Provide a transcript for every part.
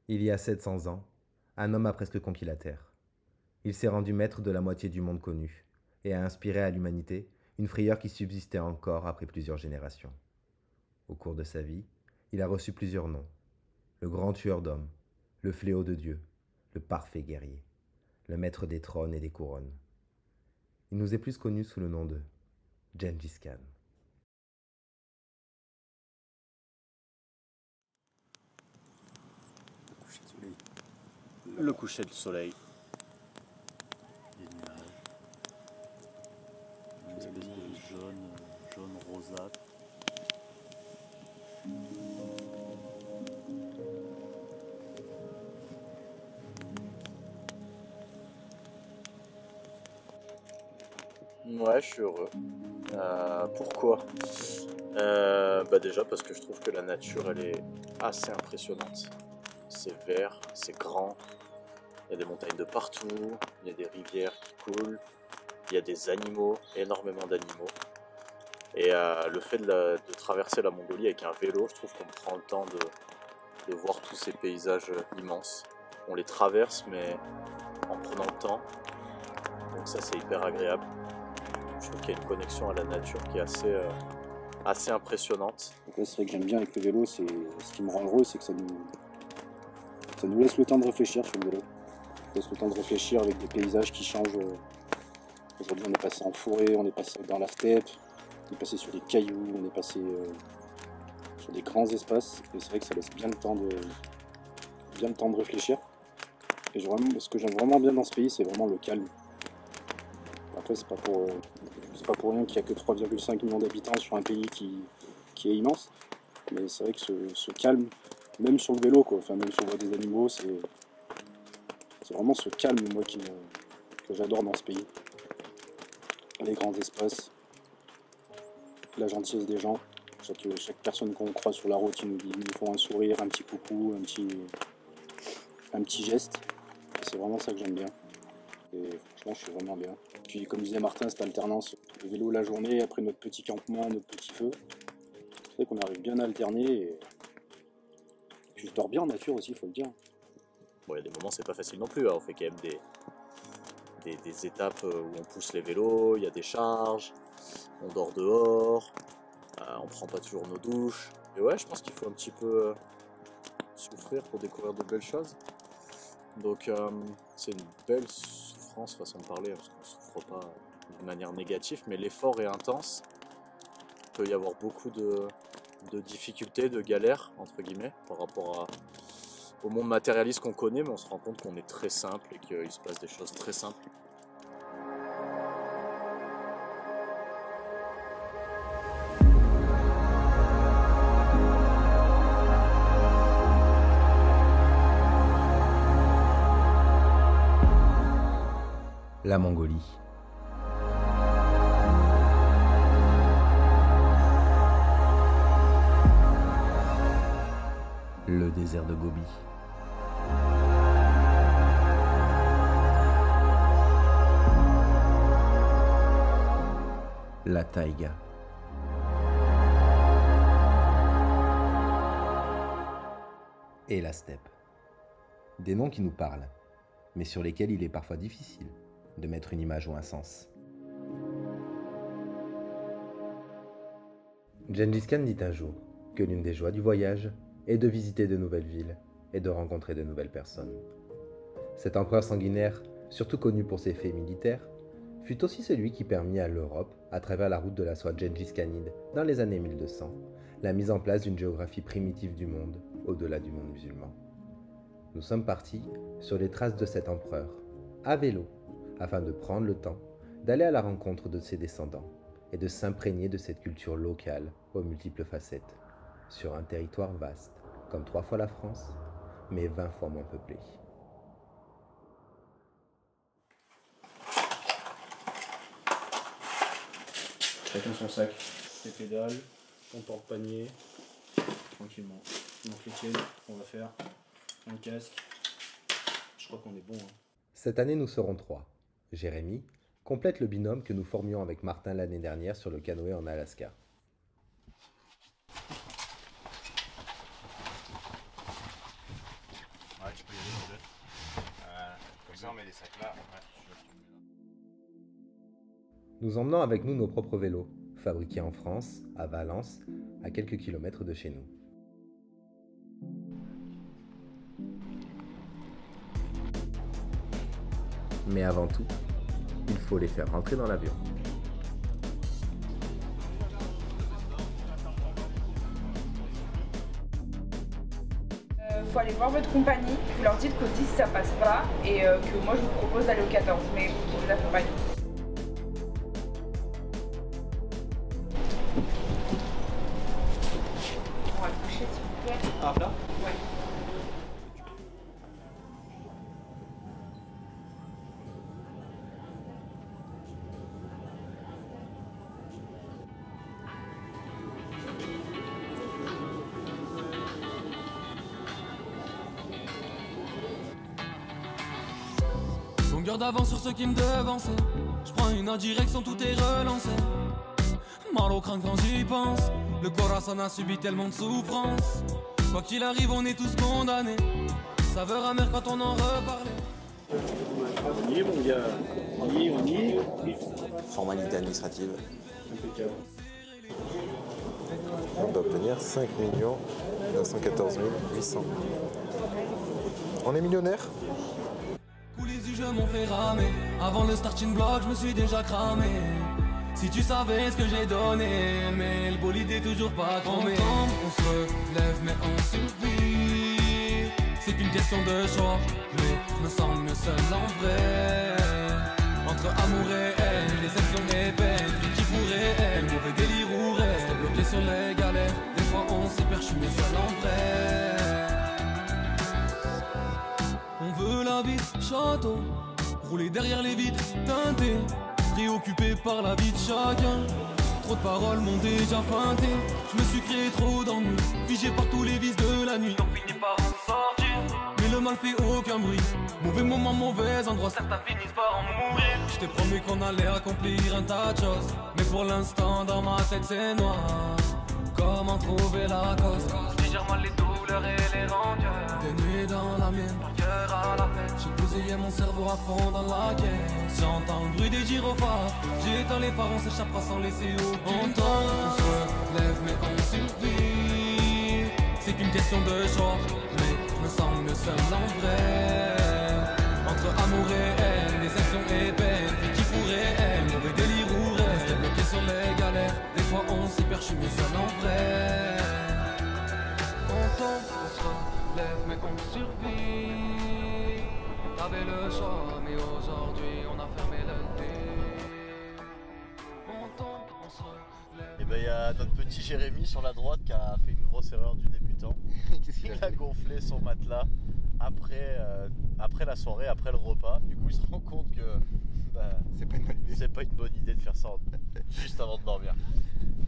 Il y a 700 ans, un homme a presque conquis la Terre. Il s'est rendu maître de la moitié du monde connu et a inspiré à l'humanité une frayeur qui subsistait encore après plusieurs générations. Au cours de sa vie, il a reçu plusieurs noms. Le grand tueur d'hommes, le fléau de Dieu, le parfait guerrier, le maître des trônes et des couronnes. Il nous est plus connu sous le nom de Gengis Khan. Coucher de soleil, Le coucher du soleil. des nuages, une Le espèce de jaune rosâtre. Ouais, je suis heureux. Pourquoi Déjà parce que je trouve que la nature, elle est assez impressionnante. C'est vert, c'est grand, il y a des montagnes de partout, il y a des rivières qui coulent, il y a des animaux, énormément d'animaux. Et le fait de traverser la Mongolie avec un vélo, je trouve qu'on prend le temps de voir tous ces paysages immenses. On les traverse, mais en prenant le temps. Donc ça, c'est hyper agréable. Je trouve qu'il y a une connexion à la nature qui est assez impressionnante. Donc là, c'est vrai que j'aime bien avec le vélo, c'est ce qui me rend heureux, c'est que ça nous laisse le temps de réfléchir sur le vélo. Ça laisse le temps de réfléchir avec des paysages qui changent. Aujourd'hui, on est passé en forêt, on est passé dans la steppe, on est passé sur des cailloux, on est passé sur des grands espaces. Et c'est vrai que ça laisse bien le temps de réfléchir. Et ce que j'aime vraiment bien dans ce pays, c'est vraiment le calme. Après, c'est pas pour rien qu'il n'y a que 3,5 millions d'habitants sur un pays qui est immense. Mais c'est vrai que ce calme, même sur le vélo, quoi, enfin, même si on voit des animaux, c'est vraiment ce calme, moi, que j'adore dans ce pays. Les grands espaces, la gentillesse des gens. Chaque personne qu'on croise sur la route, ils nous font un sourire, un petit coucou, un petit geste. Et c'est vraiment ça que j'aime bien. Et franchement, je suis vraiment bien. Puis, comme disait Martin, cette alternance, le vélo la journée, après notre petit campement, notre petit feu, c'est vrai qu'on arrive bien à alterner. Et puis, je dors bien en nature aussi, il faut le dire. Bon, il y a des moments, c'est pas facile non plus, hein. On fait quand même des étapes où on pousse les vélos, il y a des charges, on dort dehors, on prend pas toujours nos douches. Et ouais, je pense qu'il faut un petit peu souffrir pour découvrir de belles choses. Donc c'est une belle souffrance, façon de parler, parce qu'on souffre pas de manière négative, mais l'effort est intense. Il peut y avoir beaucoup de difficultés, de galères, entre guillemets, par rapport au monde matérialiste qu'on connaît, mais on se rend compte qu'on est très simple et qu'il se passe des choses très simples. La Mongolie. Le désert de Gobi. La taïga. Et la steppe. Des noms qui nous parlent, mais sur lesquels il est parfois difficile de mettre une image ou un sens. Gengis Khan dit un jour que l'une des joies du voyage est de visiter de nouvelles villes et de rencontrer de nouvelles personnes. Cet empereur sanguinaire, surtout connu pour ses faits militaires, fut aussi celui qui permit à l'Europe, à travers la route de la soie Gengis Khanide dans les années 1200, la mise en place d'une géographie primitive du monde, au-delà du monde musulman. Nous sommes partis sur les traces de cet empereur, à vélo, afin de prendre le temps d'aller à la rencontre de ses descendants et de s'imprégner de cette culture locale aux multiples facettes, sur un territoire vaste, comme 3 fois la France, mais 20 fois moins peuplé. Chacun son sac, les pédales, ton porte-panier, tranquillement. Donc les tiennes, on va faire un casque. Je crois qu'on est bon. Hein. Cette année, nous serons 3. Jérémy complète le binôme que nous formions avec Martin l'année dernière sur le canoë en Alaska. ça, on met les sacs là. Ouais, Nous emmenons avec nous nos propres vélos, fabriqués en France, à Valence, à quelques kilomètres de chez nous. Mais avant tout, il faut les faire rentrer dans l'avion. Faut aller voir votre compagnie, vous leur dites qu'au 10 ça passe pas et que moi je vous propose d'aller au 14, mais vous pouvez l'accompagner. On va toucher s'il vous plaît. Ah là? Ouais. Longueur d'avance sur ceux qui me devançaient. Je prends une autre direction, tout est relancé. Mal au crâne quand j'y pense. Le corazon a subi tellement de souffrance. Quoi qu'il arrive, on est tous condamnés. Saveur amère quand on en reparlait. On y est, mon gars. On y est. Formalité administrative. Impeccable. On doit obtenir 5 914 800. On est millionnaire? Coulisses du jeu m'ont fait ramer. Avant le starting block, je me suis déjà cramé. Si tu savais ce que j'ai donné, mais le bolide est toujours pas cramé. On se relève mais on survit. C'est qu'une question de choix, mais je me sens mieux seul en vrai. Entre amour et haine, déception et peine, vie qui pourrait elle, mauvais délire ou reste bloqué sur les galères. Des fois on s'y perd, je suis mieux seul en vrai. On veut la vie de château, rouler derrière les vitres teintées, préoccupé par la vie de chacun. Trop de paroles m'ont déjà feinté. Je me suis créé trop d'ennuis, figé par tous les vices de la nuit. On finit par en sortir, mais le mal fait aucun bruit. Mauvais moment, mauvais endroit, certains finissent par en mourir. Je t'ai promis qu'on allait accomplir un tas de choses, mais pour l'instant dans ma tête c'est noir. Comment trouver la cause? Je digère mal les douleurs et les rancœurs. Des nuits dans la mienne, par cœur à la fête. J'ai bousillé mon cerveau à fond dans la caisse. J'entends le bruit des gyrophares. J'éteins les phares, on s'échappera sans laisser aucun temps. On se relève mais on survit. C'est qu'une question de choix, mais je me sens mieux seul en vrai. Entre amour et haine, déception et peine, vie qui pourrait elle, mauvais délire ou reste bloqué sur les galères. Des fois on s'y perd, je suis mieux seul en vrai. On tombe, on se relève mais on survit. T'avais le choix mais aujourd'hui on a fermé le lit. On tombe, on se relève. Et ben il y a notre petit Jérémy sur la droite qui a fait une grosse erreur du débutant. Il a gonflé son matelas après la soirée, après le repas. Du coup il se rend compte que c'est pas une bonne idée de faire ça juste avant de dormir.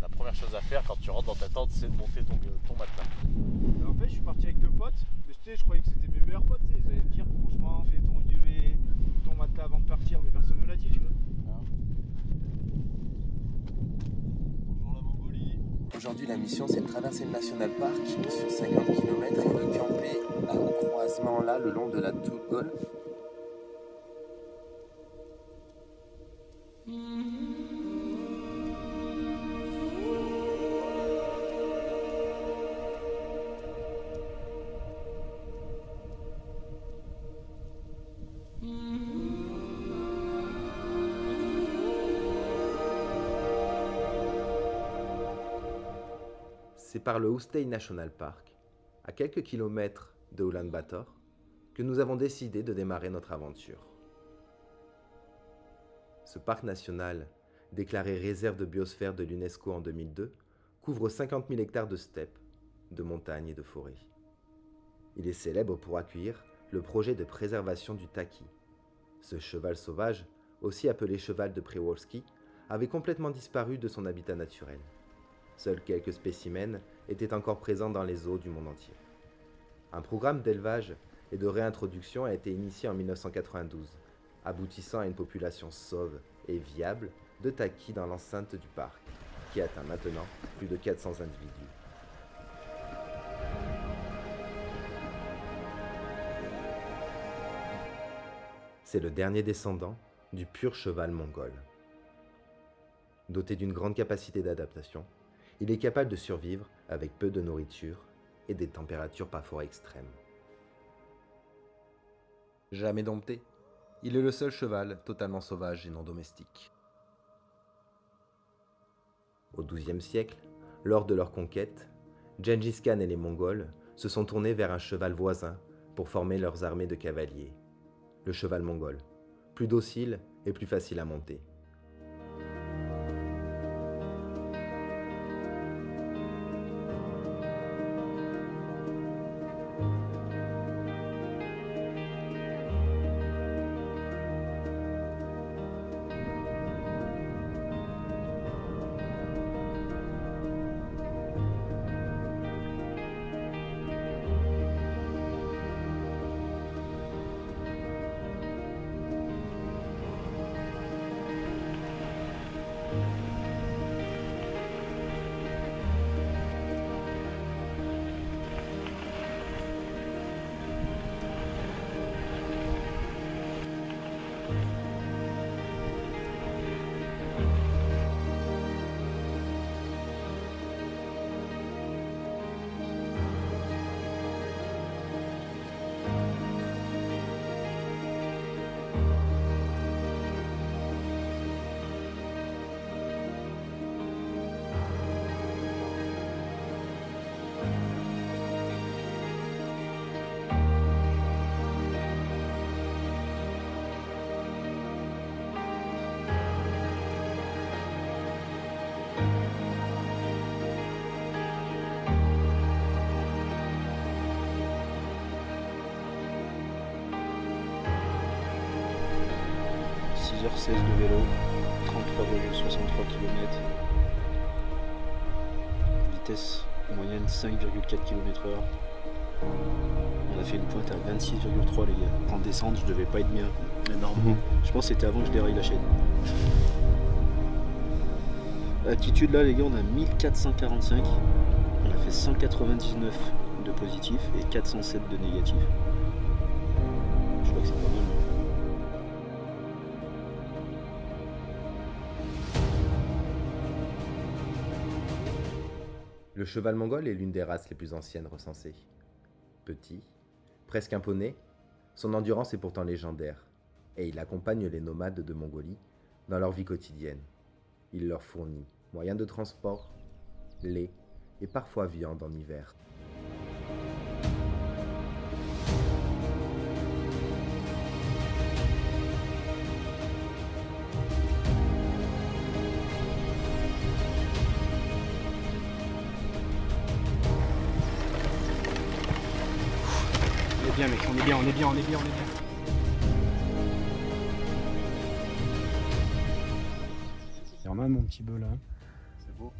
La première chose à faire quand tu rentres dans ta tente, c'est de monter ton matelas. En fait, je suis parti avec deux potes, mais je croyais que c'était mes meilleurs potes. Ils allaient me dire, franchement, fais ton matelas avant de partir, mais personne ne me l'a dit, tu vois. Bonjour la Mongolie. Aujourd'hui, la mission, c'est de traverser le National Park sur 50 km et de camper au croisement là, le long de la Tour Golf. C'est par le Houstay National Park, à quelques kilomètres de Ulaanbaatar, que nous avons décidé de démarrer notre aventure. Ce parc national, déclaré réserve de biosphère de l'UNESCO en 2002, couvre 50 000 hectares de steppes, de montagnes et de forêts. Il est célèbre pour accueillir le projet de préservation du taki. Ce cheval sauvage, aussi appelé cheval de Przewalski, avait complètement disparu de son habitat naturel. Seuls quelques spécimens étaient encore présents dans les eaux du monde entier. Un programme d'élevage et de réintroduction a été initié en 1992, aboutissant à une population sauve et viable de takis dans l'enceinte du parc, qui atteint maintenant plus de 400 individus. C'est le dernier descendant du pur cheval mongol. Doté d'une grande capacité d'adaptation, il est capable de survivre avec peu de nourriture et des températures parfois extrêmes. Jamais dompté, il est le seul cheval totalement sauvage et non domestique. Au XIIe siècle, lors de leur conquête, Gengis Khan et les Mongols se sont tournés vers un cheval voisin pour former leurs armées de cavaliers, le cheval mongol, plus docile et plus facile à monter. h 16 de vélo, 33,63 km, vitesse moyenne 5,4 km/h. On a fait une pointe à 26,3 les gars. En descente, je devais pas être bien. Énorme. Je pense que c'était avant que je déraille la chaîne. Altitude là les gars, on a 1445. On a fait 199 de positif et 407 de négatif. Je crois que c'est pas mal. Le cheval mongol est l'une des races les plus anciennes recensées. Petit, presque un poney, son endurance est pourtant légendaire, et il accompagne les nomades de Mongolie dans leur vie quotidienne. Il leur fournit moyens de transport, lait et parfois viande en hiver. Bien mec, on est bien. Il y en a mon petit bœuf là. C'est beau.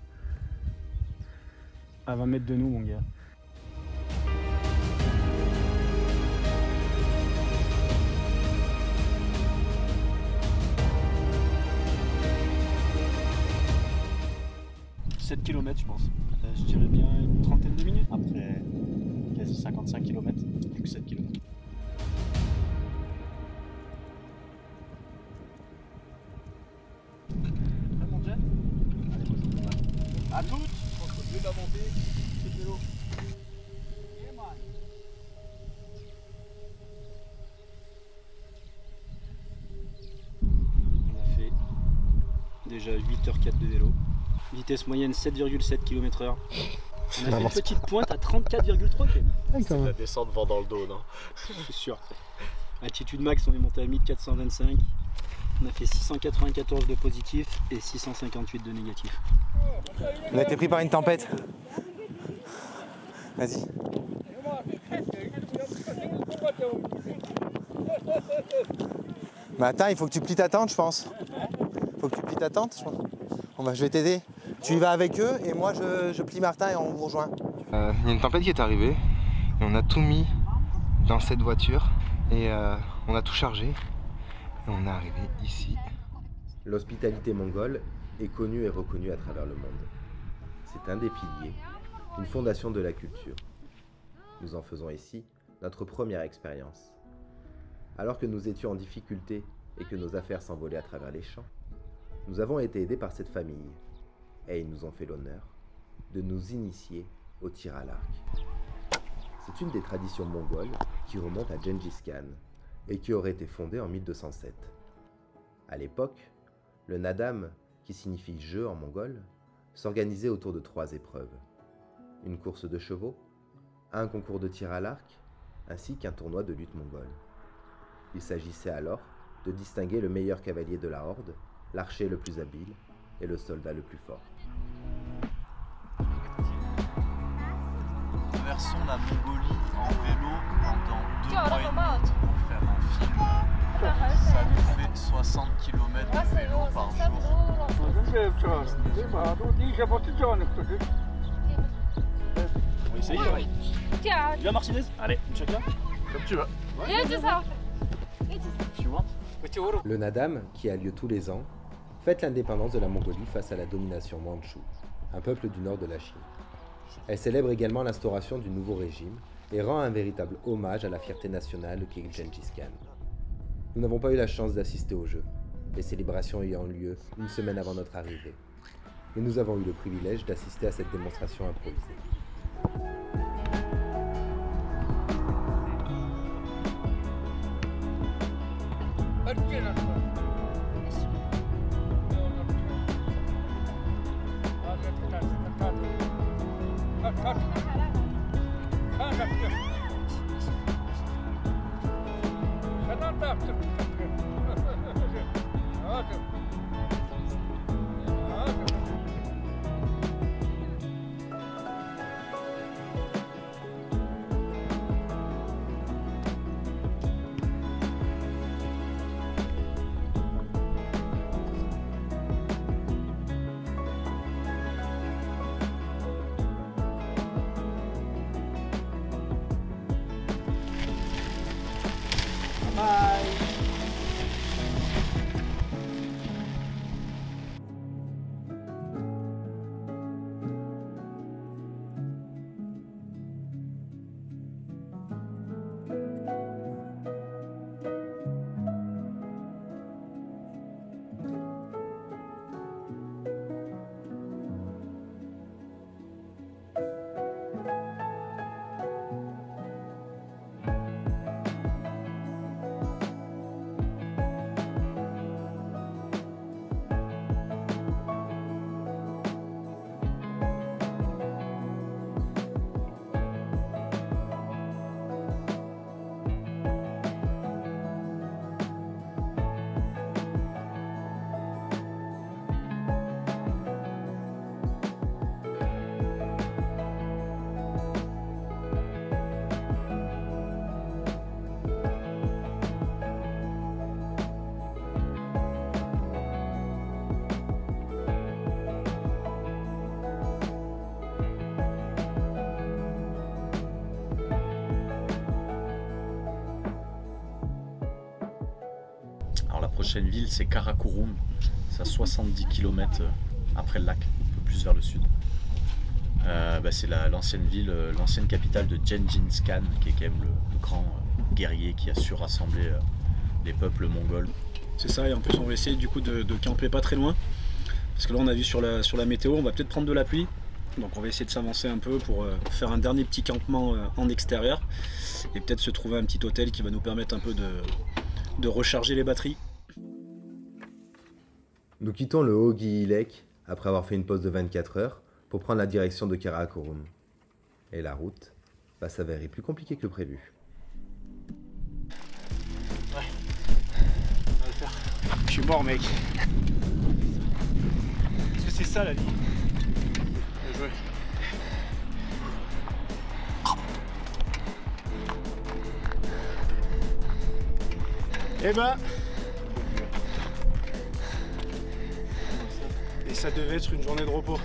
À 20 mètres de nous mon gars. « 7 km je pense. Je dirais bien une trentaine de minutes. Après quasi 55 km, plus que 7 km. Mon jet. Allez, moi je vous prends. À toutes. Je pense qu'au lieu de la montée, c'est le vélo. On a fait déjà 8h04 de vélo. Vitesse moyenne 7,7 km/h. On a fait une petite pointe à 34,3 km. C'est la descente vent dans le dos, non? C'est sûr. Altitude max, on est monté à 1425. On a fait 694 de positif et 658 de négatif. On a été pris par une tempête. Vas-y. Bah attends, il faut que tu plies ta tente, je pense. Faut que tu plies ta tente, je pense. Bon bah je vais t'aider. Tu y vas avec eux et moi je plie Martin et on vous rejoint. Il y a une tempête qui est arrivée et on a tout mis dans cette voiture et on a tout chargé et on est arrivé ici. L'hospitalité mongole est connue et reconnue à travers le monde. C'est un des piliers, une fondation de la culture. Nous en faisons ici notre première expérience. Alors que nous étions en difficulté et que nos affaires s'envolaient à travers les champs, nous avons été aidés par cette famille, et ils nous ont fait l'honneur de nous initier au tir à l'arc. C'est une des traditions mongoles qui remonte à Gengis Khan et qui aurait été fondée en 1207. À l'époque, le nadam, qui signifie jeu en mongol, s'organisait autour de 3 épreuves. Une course de chevaux, un concours de tir à l'arc, ainsi qu'un tournoi de lutte mongole. Il s'agissait alors de distinguer le meilleur cavalier de la horde, l'archer le plus habile et le soldat le plus fort. Traversons la Mongolie en vélo pendant 2 mois et demi pour faire un film. Ça nous fait 60 km de vélo par jour. On va essayer. Tu vas Martinez? Allez, chacun. Comme tu veux. Le nadam, qui a lieu tous les ans, fête l'indépendance de la Mongolie face à la domination mandchoue, un peuple du nord de la Chine. Elle célèbre également l'instauration du nouveau régime et rend un véritable hommage à la fierté nationale qu'est Gengis Khan. Nous n'avons pas eu la chance d'assister au jeu, les célébrations ayant lieu une semaine avant notre arrivée. Mais nous avons eu le privilège d'assister à cette démonstration improvisée. Alors la prochaine ville c'est Karakorum, c'est à 70 km après le lac, un peu plus vers le sud. C'est l'ancienne ville, l'ancienne capitale de Gengis Khan, qui est quand même le grand guerrier qui a su rassembler les peuples mongols. C'est ça, et en plus on va essayer du coup de camper pas très loin, parce que là on a vu sur la météo, on va peut-être prendre de la pluie, donc on va essayer de s'avancer un peu pour faire un dernier petit campement en extérieur, et peut-être se trouver un petit hôtel qui va nous permettre un peu de recharger les batteries. Nous quittons le Haut-Guililec après avoir fait une pause de 24 heures pour prendre la direction de Karakorum. Et la route va s'avérer plus compliquée que prévu. Ouais, on va le faire. Je suis mort mec. Est-ce que c'est ça la vie? Bien joué. Eh ben, et ça devait être une journée de repos.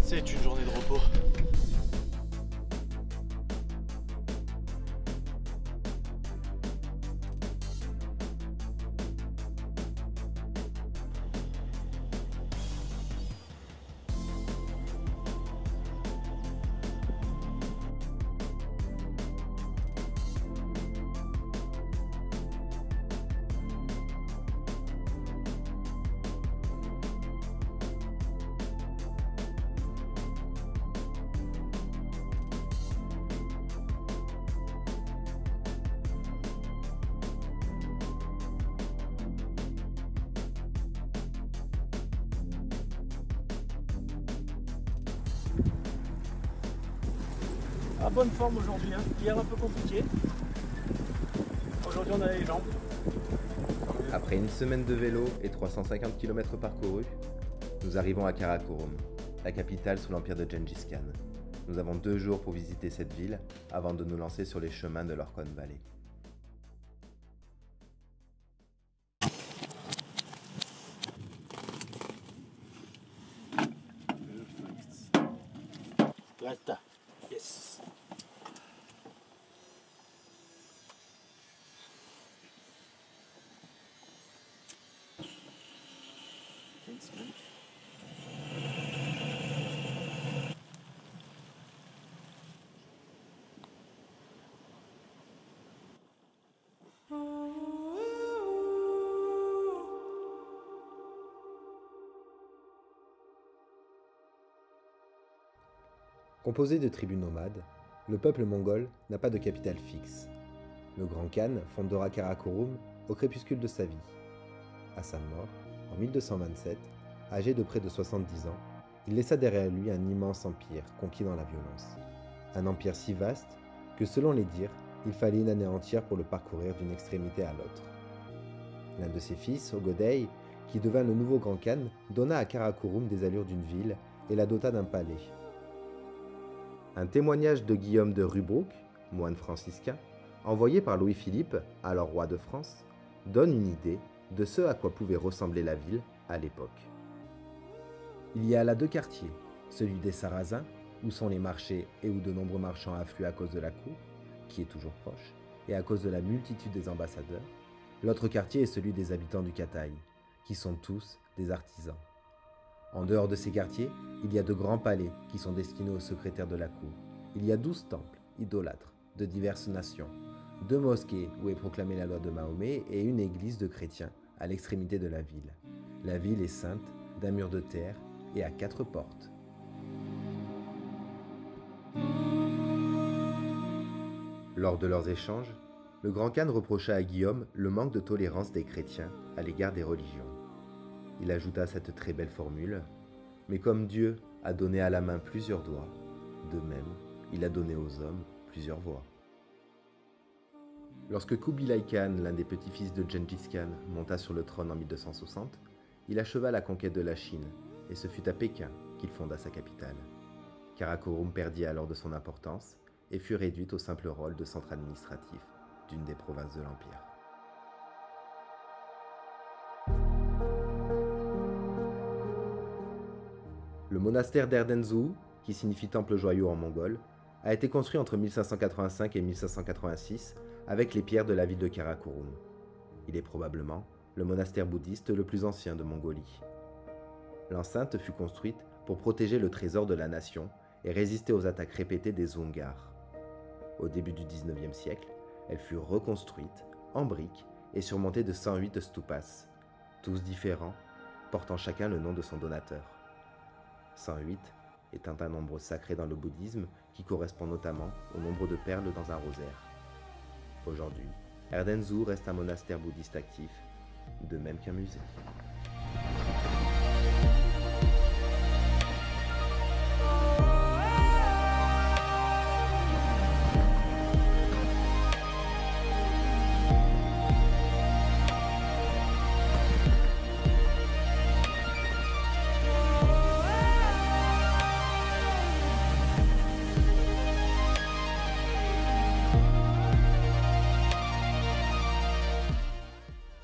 C'est une journée de repos. à bonne forme aujourd'hui. Hein. Hier un peu compliqué. Aujourd'hui on a les jambes. Après une semaine de vélo et 350 km parcourus, nous arrivons à Karakorum, la capitale sous l'empire de Gengis Khan. Nous avons 2 jours pour visiter cette ville avant de nous lancer sur les chemins de l'Orkhon Valley. Yes. Composé de tribus nomades, le peuple mongol n'a pas de capitale fixe. Le grand Khan fondera Karakorum au crépuscule de sa vie. À sa mort, en 1227, âgé de près de 70 ans, il laissa derrière lui un immense empire conquis dans la violence. Un empire si vaste que, selon les dires, il fallait une année entière pour le parcourir d'une extrémité à l'autre. L'un de ses fils, Ogodei, qui devint le nouveau grand Khan, donna à Karakorum des allures d'une ville et la dota d'un palais. Un témoignage de Guillaume de Rubruck, moine franciscain, envoyé par Louis-Philippe, alors roi de France, donne une idée de ce à quoi pouvait ressembler la ville à l'époque. Il y a là 2 quartiers, celui des Sarrasins, où sont les marchés et où de nombreux marchands affluent à cause de la cour, qui est toujours proche, et à cause de la multitude des ambassadeurs. L'autre quartier est celui des habitants du Kataï, qui sont tous des artisans. En dehors de ces quartiers, il y a de grands palais qui sont destinés aux secrétaires de la cour. Il y a 12 temples, idolâtres, de diverses nations, 2 mosquées où est proclamée la loi de Mahomet et une église de chrétiens à l'extrémité de la ville. La ville est ceinte d'un mur de terre et à 4 portes. Lors de leurs échanges, le grand Khan reprocha à Guillaume le manque de tolérance des chrétiens à l'égard des religions. Il ajouta cette très belle formule, « Mais comme Dieu a donné à la main plusieurs doigts, de même, il a donné aux hommes plusieurs voix. » Lorsque Kubilai Khan, l'un des petits-fils de Gengis Khan, monta sur le trône en 1260, il acheva la conquête de la Chine, et ce fut à Pékin qu'il fonda sa capitale. Karakorum perdit alors de son importance et fut réduite au simple rôle de centre administratif d'une des provinces de l'Empire. Le monastère d'Erdenzhou, qui signifie temple joyeux en mongol, a été construit entre 1585 et 1586 avec les pierres de la ville de Karakorum. Il est probablement le monastère bouddhiste le plus ancien de Mongolie. L'enceinte fut construite pour protéger le trésor de la nation et résister aux attaques répétées des Dzongars. Au début du XIXe siècle, elle fut reconstruite en briques et surmontée de 108 stupas, tous différents, portant chacun le nom de son donateur. 108 étant un nombre sacré dans le bouddhisme qui correspond notamment au nombre de perles dans un rosaire. Aujourd'hui, Erdenzhou reste un monastère bouddhiste actif, de même qu'un musée.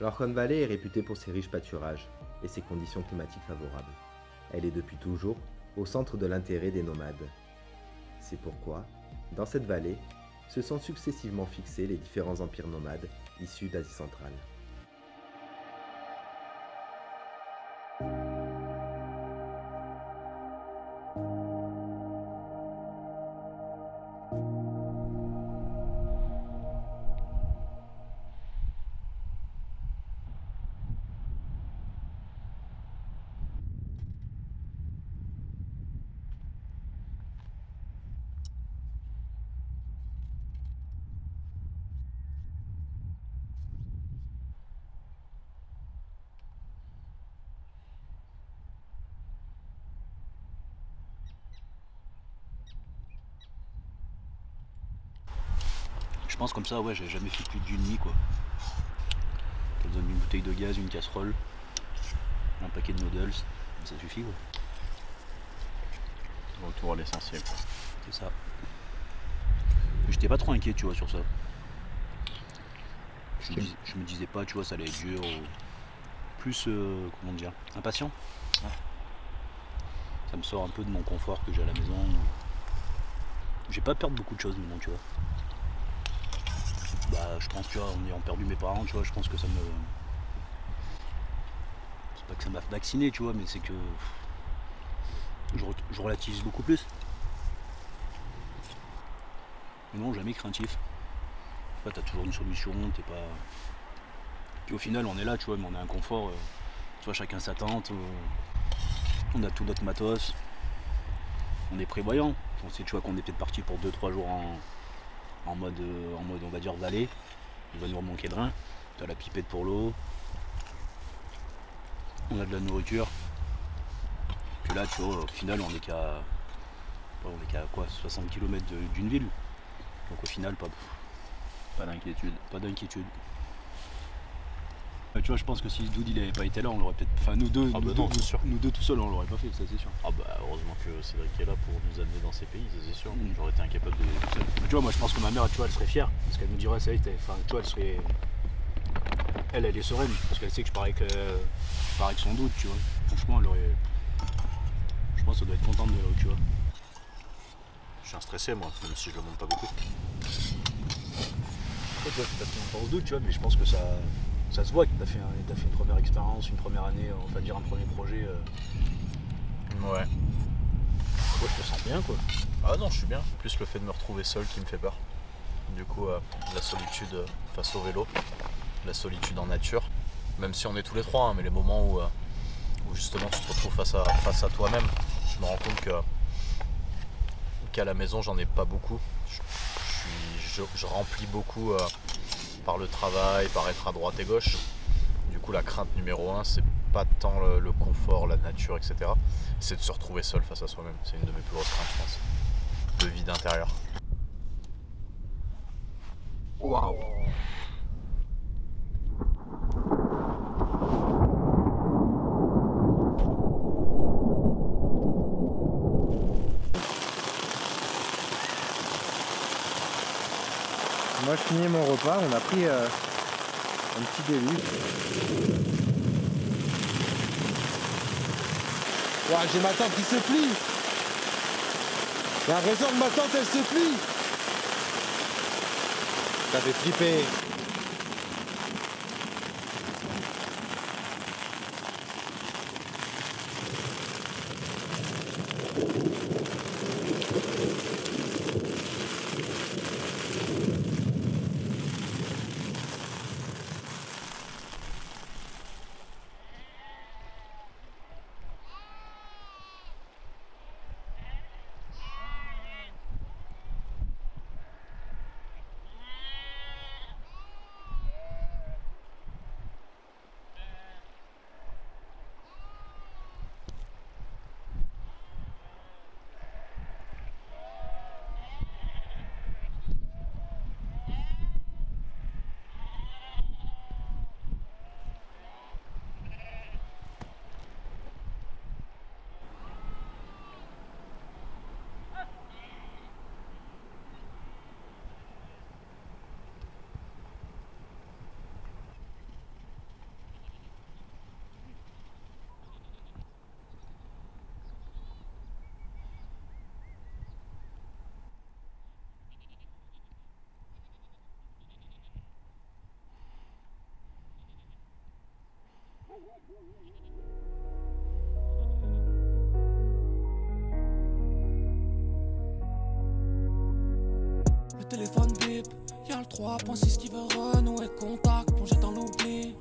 L'Orkhon Valley est réputée pour ses riches pâturages et ses conditions climatiques favorables. Elle est depuis toujours au centre de l'intérêt des nomades. C'est pourquoi, dans cette vallée, se sont successivement fixés les différents empires nomades issus d'Asie centrale. pense comme ça, ouais, j'ai jamais fait plus d'une nuit quoi. T'as besoin d'une bouteille de gaz, une casserole, un paquet de noodles, ça suffit quoi. Retour à l'essentiel. C'est ça. J'étais pas trop inquiet, tu vois, sur ça. Je me disais pas, tu vois, ça allait être dur. Ou... Plus, comment dire, impatient. Ouais. Ça me sort un peu de mon confort que j'ai à la maison. J'ai pas peur de beaucoup de choses maintenant, tu vois. Bah, je pense, tu vois, en ayant perdu mes parents, tu vois, je pense que ça me... C'est pas que ça m'a vacciné, tu vois, mais c'est que... Je relativise beaucoup plus. Mais non, jamais craintif. T'as toujours une solution, t'es pas... Puis au final, on est là, tu vois, mais on a un confort. Tu vois, chacun sa tente. On a tout notre matos. On est prévoyant. On sait, tu vois, qu'on est peut-être parti pour 2-3 jours en mode, on va dire, vallée. Il va nous remanquer de rein. T'as la pipette pour l'eau. On a de la nourriture. Puis là, tu vois, au final, on est qu'à quoi, 60 km d'une ville. Donc au final, pas d'inquiétude. Pas d'inquiétude. Tu vois, je pense que si Doud il avait pas été là, on l'aurait peut-être. Enfin, nous deux tout seuls, on l'aurait pas fait, ça c'est sûr. Ah bah heureusement que Cédric est là pour nous amener dans ces pays, ça c'est sûr. J'aurais été incapable de tout seul. Tu vois, moi je pense que ma mère, tu vois, elle serait fière. Parce qu'elle me dirait, ça y est, enfin, tu vois, elle serait. Elle est sereine. Parce qu'elle sait que je pars avec son Doud, tu vois. Franchement, elle aurait. Je pense qu'elle doit être contente de là où tu vois. Je suis un stressé moi, même si je le monte pas beaucoup. Tu vois, t'as fait un pas au Doud, tu vois, mais je pense que ça se voit que t'as fait une première expérience, une première année, on va dire un premier projet. Ouais. Ouais, je te sens bien quoi. Ah non, je suis bien. Plus le fait de me retrouver seul qui me fait peur. Du coup, la solitude face au vélo, la solitude en nature. Même si on est tous les trois, hein, mais les moments où justement tu te retrouves face à toi-même, je me rends compte qu'à la maison j'en ai pas beaucoup. Je remplis beaucoup par le travail, par être à droite et gauche. Du coup la crainte numéro 1 c'est pas tant le confort, la nature, etc. C'est de se retrouver seul face à soi-même. C'est une de mes plus grosses craintes je pense. Le vide intérieur. Waouh. Moi je finis mon repas, on a pris un petit déluge. Ouah, j'ai ma tente qui se plie. Il y a raison que ma tente elle se plie. Ça fait flipper. Le téléphone bip, y'a le 3.6 qui veut renouer contact, plongé dans l'oubli.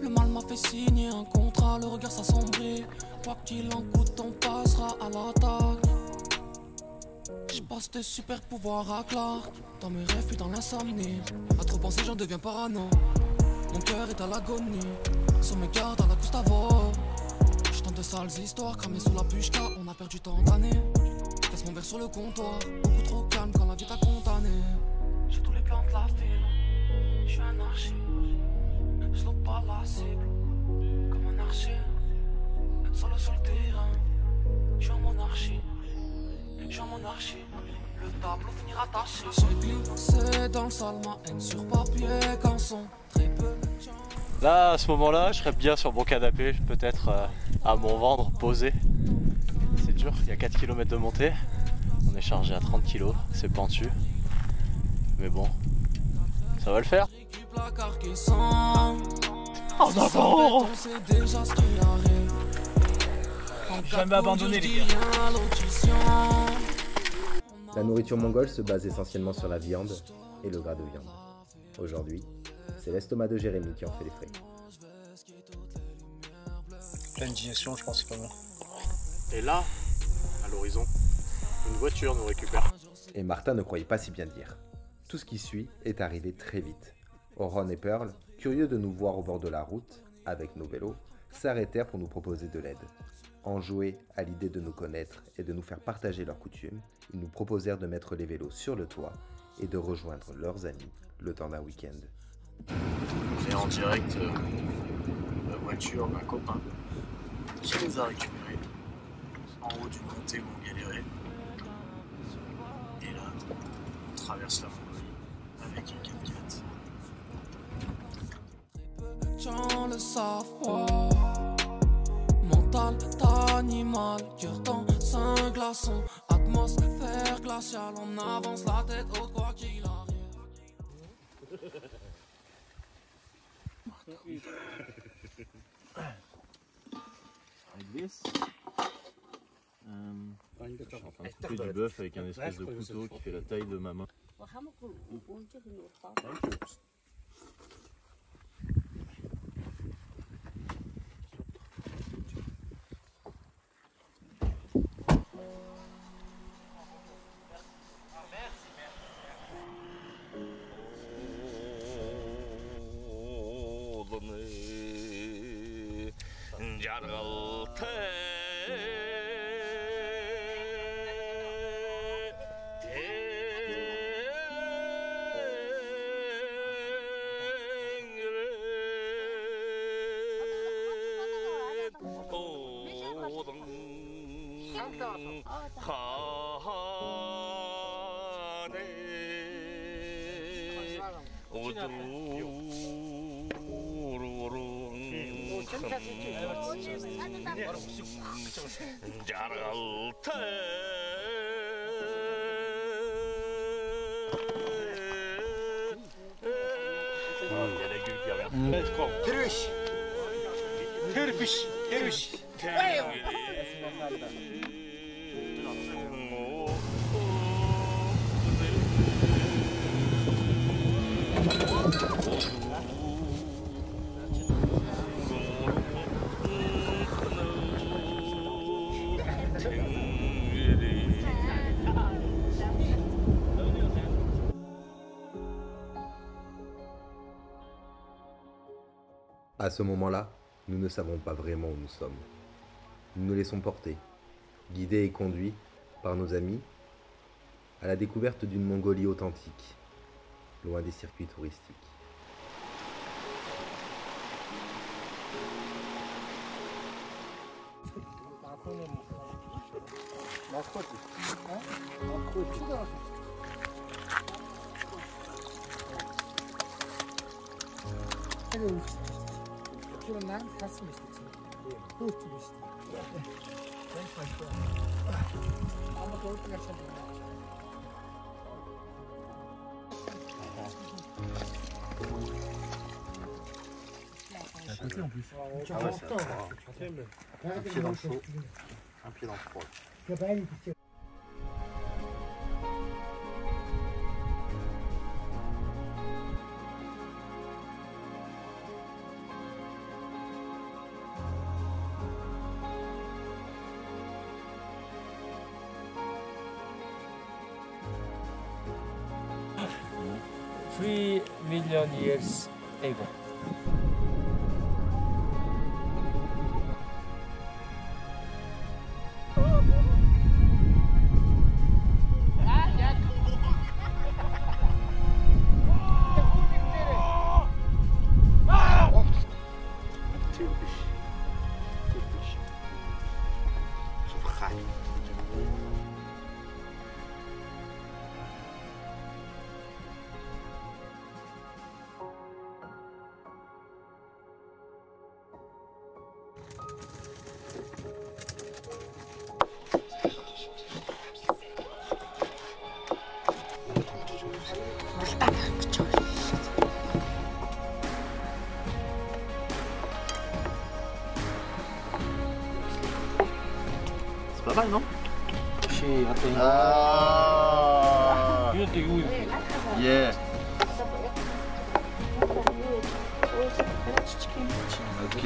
Le mal m'a fait signer un contrat, le regard s'assombrit. Quoi qu'il en coûte, on passera à l'attaque. J'passe des super pouvoirs à Clark, dans mes rêves puis dans l'insomnie. À trop penser, j'en deviens parano. Mon cœur est à l'agonie, sur mes gardes à la Gustavo. J'tente de sales histoires, cramé sous la pushka, on a perdu tant d'années. Laisse mon verre sur le comptoir, beaucoup trop calme quand la vie t'a condamné. J'ai tous les plans cible, comme un archer, solo sur le terrain. Je suis en monarchie, je suis en monarchie. Le tableau finira taché. J'ai glissé dans le sale, ma haine sur papier canson. Très peu de chance. Là, à ce moment-là, je serais bien sur mon canapé, peut-être à mon ventre, posé. C'est dur, il y a 4 km de montée. On est chargé à 30 kg, c'est pentu. Mais bon, ça va le faire. En avant! Jamais abandonné les gars. La nourriture mongole se base essentiellement sur la viande et le gras de viande. Aujourd'hui, c'est l'estomac de Jérémy qui en fait les frais. Pleine digestion, je pense que c'est pas mal. Et là, à l'horizon, une voiture nous récupère. Et Martin ne croyait pas si bien dire. Tout ce qui suit est arrivé très vite. Oron et Pearl, curieux de nous voir au bord de la route, avec nos vélos, s'arrêtèrent pour nous proposer de l'aide. Enjoués à l'idée de nous connaître et de nous faire partager leurs coutumes, ils nous proposèrent de mettre les vélos sur le toit et de rejoindre leurs amis le temps d'un week-end. On est en direct de la voiture d'un copain qui nous a récupérés en haut d'une montée où on galérait. Et là, on traverse la Mongolie avec un 4x4. Gens le savoir. Mental d'animal, cœur dans un glaçon. Atmosphère glaciale, on avance la tête haute quoi qu'il arrive. Avec this, je suis en train de couper du bœuf avec un espèce de couteau qui fait la taille de ma main. À ce moment-là, nous ne savons pas vraiment où nous sommes. Nous nous laissons porter, guidés et conduits par nos amis, à la découverte d'une Mongolie authentique, loin des circuits touristiques. Un pied dans le chaud, un pied dans le froid. $3 million years ago. C'est pas mal, non? Ah. Yeah. Ok.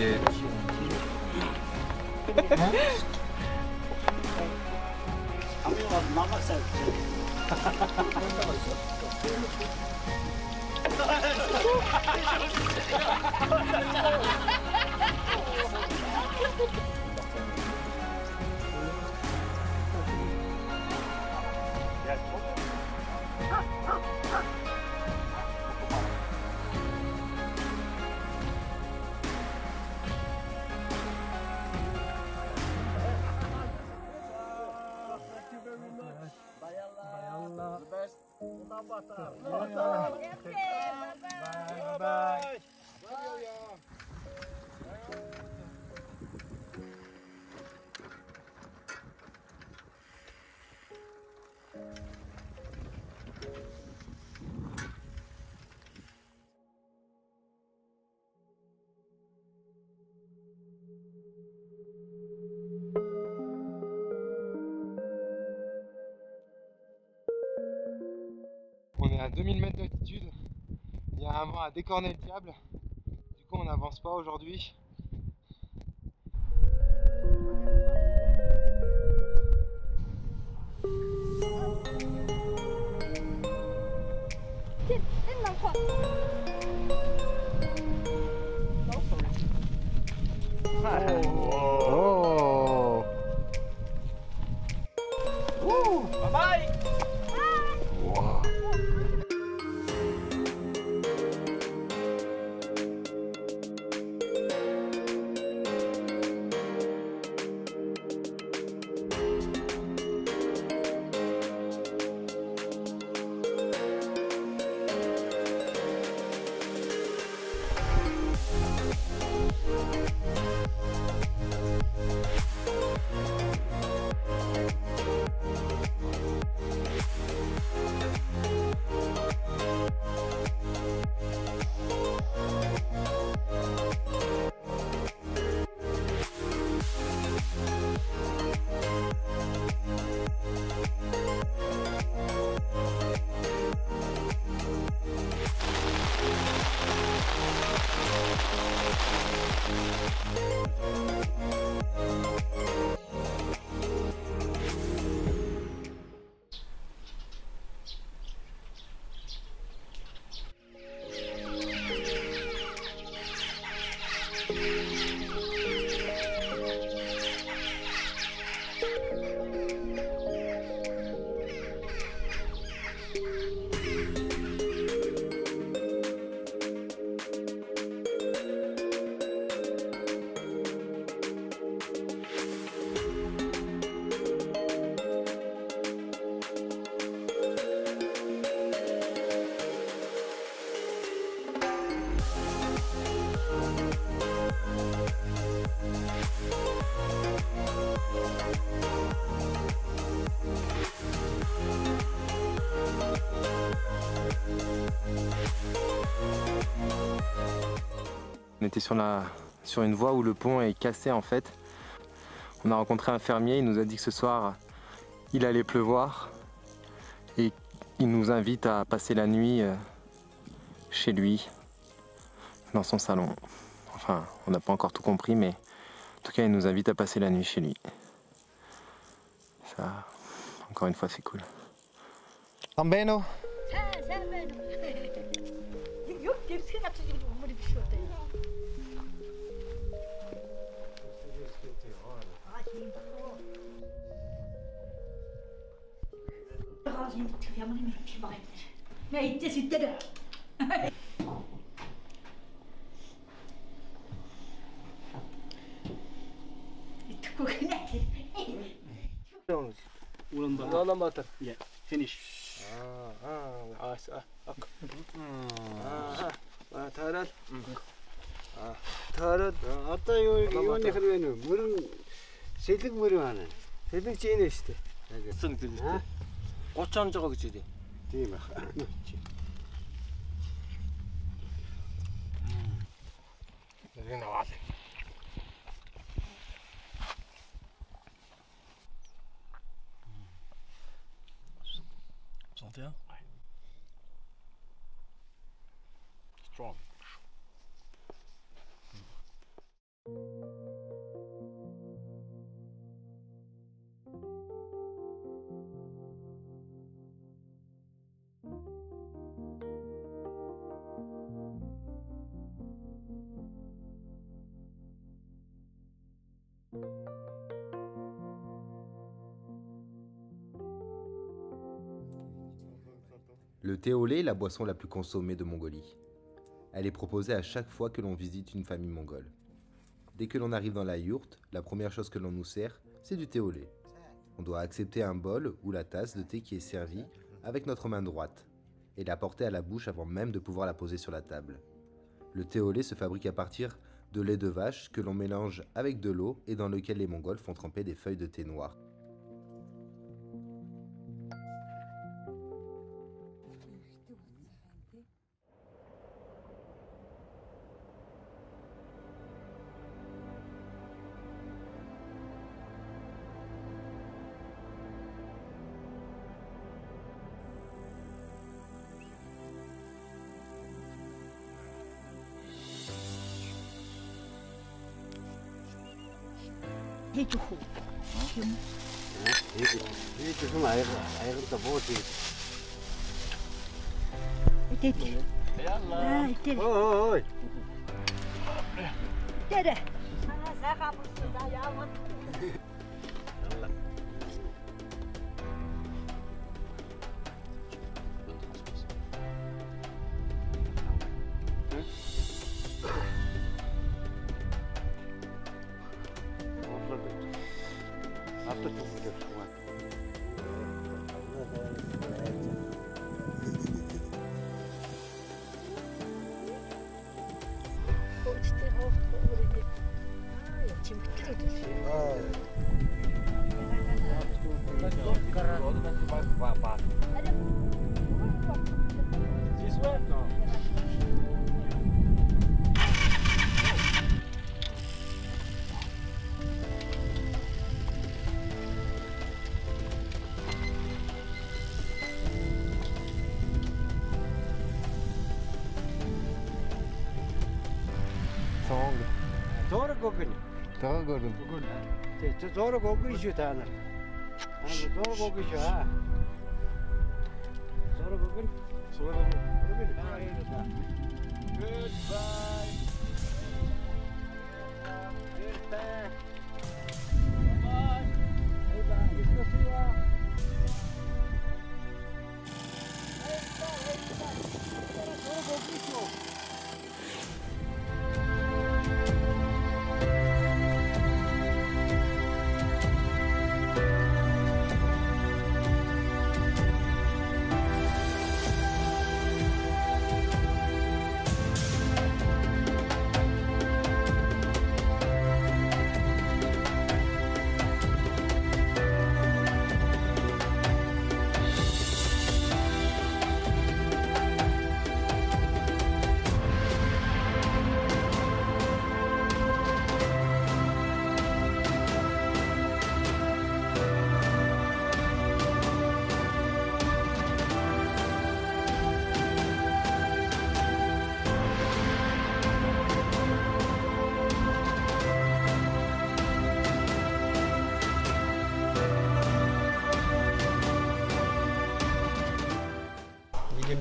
On est à 2000 mètres d'altitude, il y a un vent à décorner le diable, du coup on n'avance pas aujourd'hui. Oh. Bye bye. Wow. On était sur une voie où le pont est cassé en fait. On a rencontré un fermier, il nous a dit que ce soir il allait pleuvoir et il nous invite à passer la nuit chez lui, dans son salon. Enfin, on n'a pas encore tout compris, mais en tout cas il nous invite à passer la nuit chez lui. Ça, encore une fois, c'est cool. Tambeno. Yeah, finish. tarad одоо юуны хэрвээ нөө мөрөн сэлэг мөрөн байна. Сэлэг чинь шүү дээ. 30 он жоо гэж үү? Тийм байх. 61. Strong. Le thé au lait est la boisson la plus consommée de Mongolie. Elle est proposée à chaque fois que l'on visite une famille mongole. Dès que l'on arrive dans la yourte, la première chose que l'on nous sert, c'est du thé au lait. On doit accepter un bol ou la tasse de thé qui est servie avec notre main droite et la porter à la bouche avant même de pouvoir la poser sur la table. Le thé au lait se fabrique à partir de lait de vache que l'on mélange avec de l'eau et dans lequel les Mongols font tremper des feuilles de thé noir.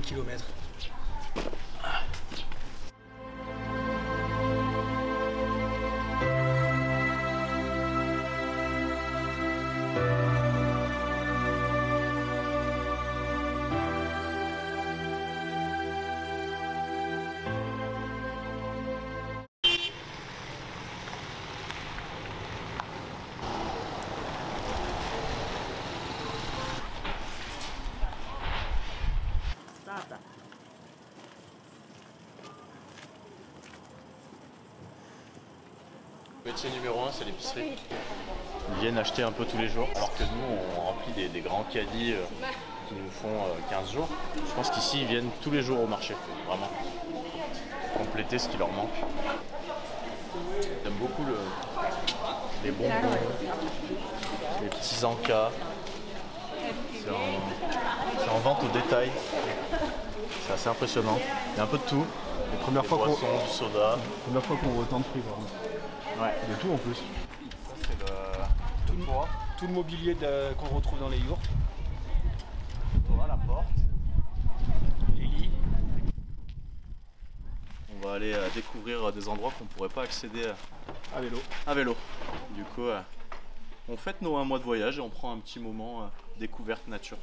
Kilomètre. Le métier numéro 1, c'est l'épicerie. Ils viennent acheter un peu tous les jours, alors que nous, on remplit des grands caddies qui nous font 15 jours. Je pense qu'ici, ils viennent tous les jours au marché, vraiment, pour compléter ce qui leur manque. J'aime beaucoup les bonbons, les petits encas. C'est en vente au détail. C'est assez impressionnant. Il y a un peu de tout. La première fois du soda. Première fois qu'on voit autant de prix, vraiment. Ouais. De tout en plus. Ça c'est Tout le mobilier qu'on retrouve dans les yurts. On a la porte. Les lits. On va aller découvrir des endroits qu'on pourrait pas accéder à vélo. Du coup, on fête nos 1 mois de voyage et on prend un petit moment découverte nature.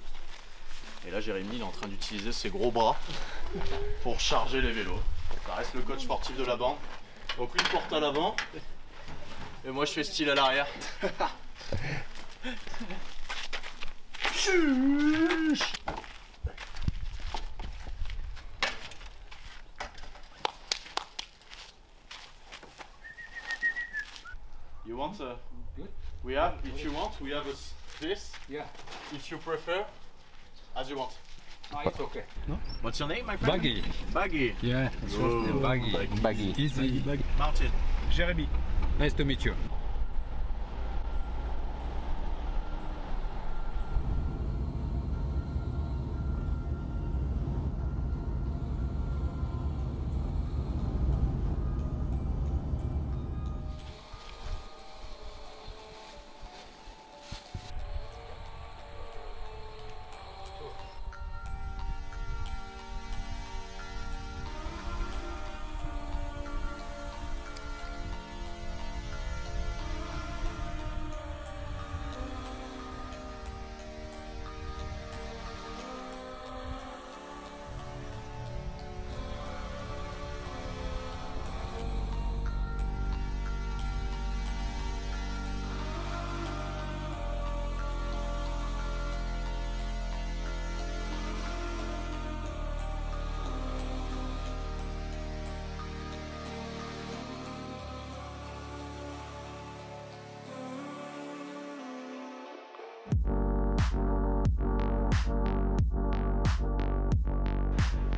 Et là, Jérémy il est en train d'utiliser ses gros bras pour charger les vélos. Ça reste le coach sportif de la bande. Donc lui porte à l'avant et moi je fais style à l'arrière. You want we have, if you want, we have this. Yeah. If you prefer, as you want. It's okay. No? What's your name, my friend? Baggy. Baggy. Yeah. Oh, Baggy. Easy. Martin. Jérémy. Nice to meet you.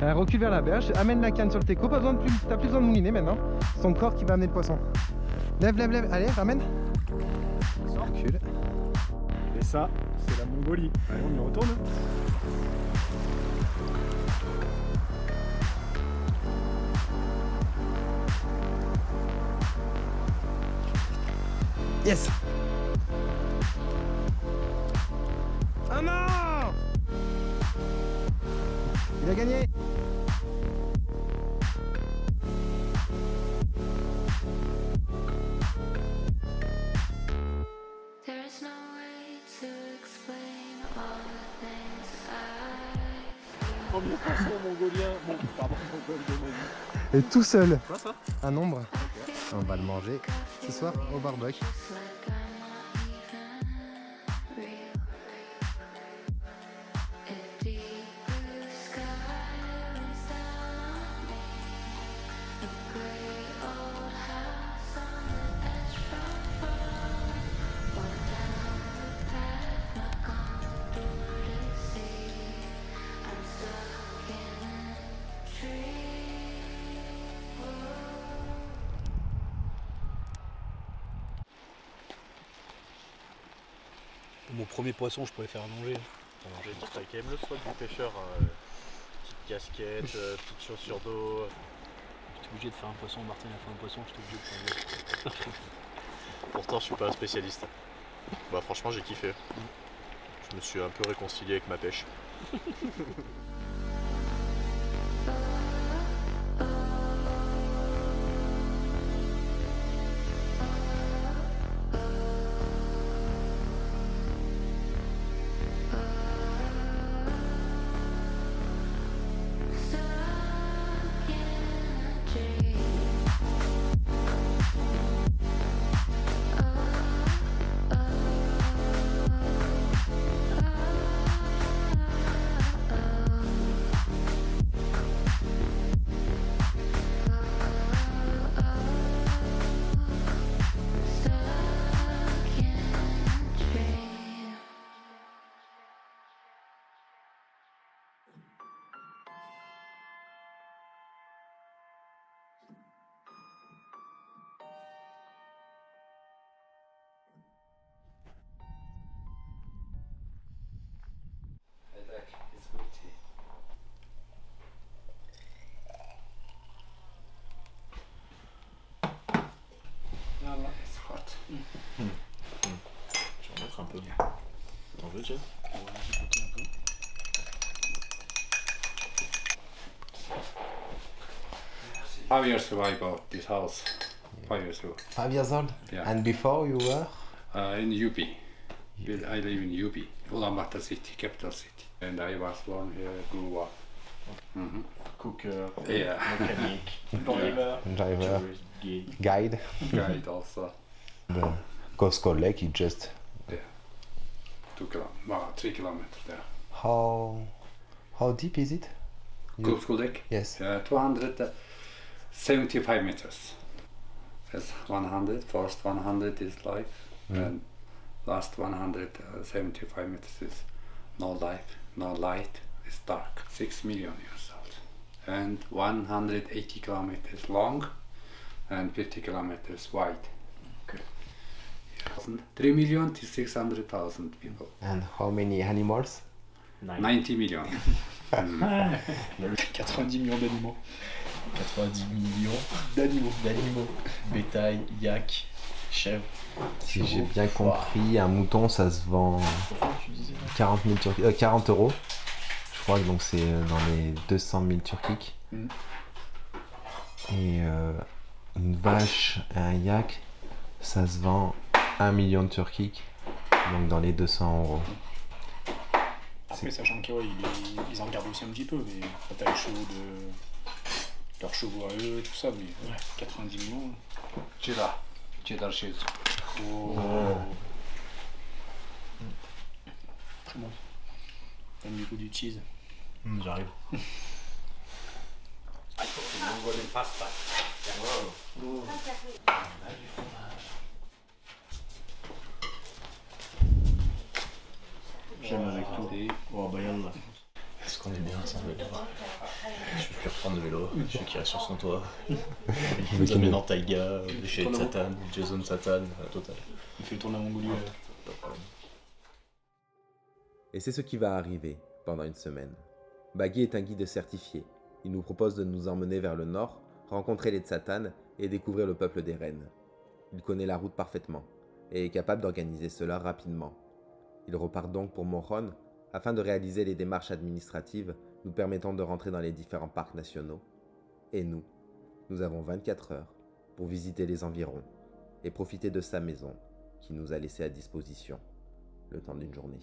Recule vers la berge, amène la canne sur le teco, t'as plus besoin de mouliner maintenant. C'est ton corps qui va amener le poisson. Lève, lève, lève, allez, ramène. Recule. Et ça, c'est la Mongolie. Allez, on y retourne. Yes. Ah non! Il a gagné. Premier poisson mongolien, mongol de ma vie. Et tout seul. Quoi ça? Un nombre. On va le manger ce soir au barbecue. Mon premier poisson, je pourrais faire à manger. J'ai dit, t'as quand même le soin du pêcheur. Petite casquette, petite chaussure d'eau. J'étais obligé de faire un poisson, Martin a fait un poisson, j'étais obligé de faire un Pourtant, je suis pas un spécialiste. Bah, franchement, j'ai kiffé. Je me suis un peu réconcilié avec ma pêche. tiens. On va écouter un peu. How years ago I bought this house? 5 years ago. 5 years old? Yeah. And before you were? In UP. I live in UP, Ulaanbaatar city, capital city. And I was born here, grew up. Cooker, Yeah. mechanic, driver, Driver, tourist guide. Guide also. The Costco Lake is just 3 kilometers there. how deep is it? Costco Lake? Yes. 275 meters. That's 100. First 100 is life, and last 175 meters is no life, no light. It's dark. 6 million years old, and 180 kilometers long, and 50 kilometers wide. Okay. 3 million to 600,000 people. And how many animals? 90 million. 90 millions d'animaux. 90 millions D'animaux. bétail, yak, chèvre. Si j'ai bien compris, un mouton ça se vend Tu disais 40 €. Je crois que donc c'est dans les 200 000 turkiques. Et une vache et un yak, ça se vend 1 million de turkiques, donc dans les 200 €. Après, sachant qu'ils ils en regardent aussi un petit peu, mais quand t'as les chevaux leurs chevaux à eux, tout ça, mais 90 millions. Cheddar cheese. Très bon. Comme du goût du cheese. J'arrive. J'aime avec tout. Oh bah yallah. Est-ce qu'on est bien sans vélo? Je peux plus reprendre le vélo, celui qui reste sur son toit. Il nous amène en taïga, chez Satan, Jason Satan, total. Il fait le tour de la Mongolie. Et c'est ce qui va arriver pendant une semaine. Baggy est un guide certifié. Il nous propose de nous emmener vers le nord, rencontrer les Tsatanes et découvrir le peuple des rennes. Il connaît la route parfaitement et est capable d'organiser cela rapidement. Il repart donc pour Mohon afin de réaliser les démarches administratives nous permettant de rentrer dans les différents parcs nationaux. Et nous avons 24 heures pour visiter les environs et profiter de sa maison qui nous a laissé à disposition le temps d'une journée.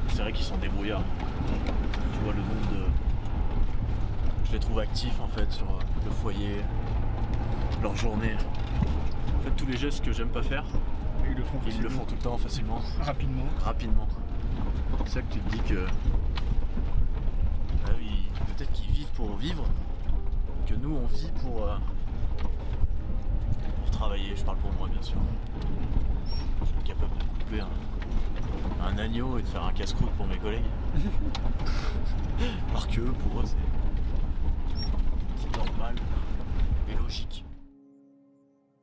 C'est vrai qu'ils sont débrouillards. Tu vois le nombre de... Je les trouve actifs en fait sur le foyer, leur journée. En fait tous les gestes que j'aime pas faire, ils le font tout le temps facilement. Rapidement. C'est ça que tu te dis que... peut-être qu'ils vivent pour vivre, que nous on vit pour travailler, je parle pour moi bien sûr. Je suis capable de couper un agneau et de faire un casse-croûte pour mes collègues. Alors que eux, pour eux, c'est normal et logique.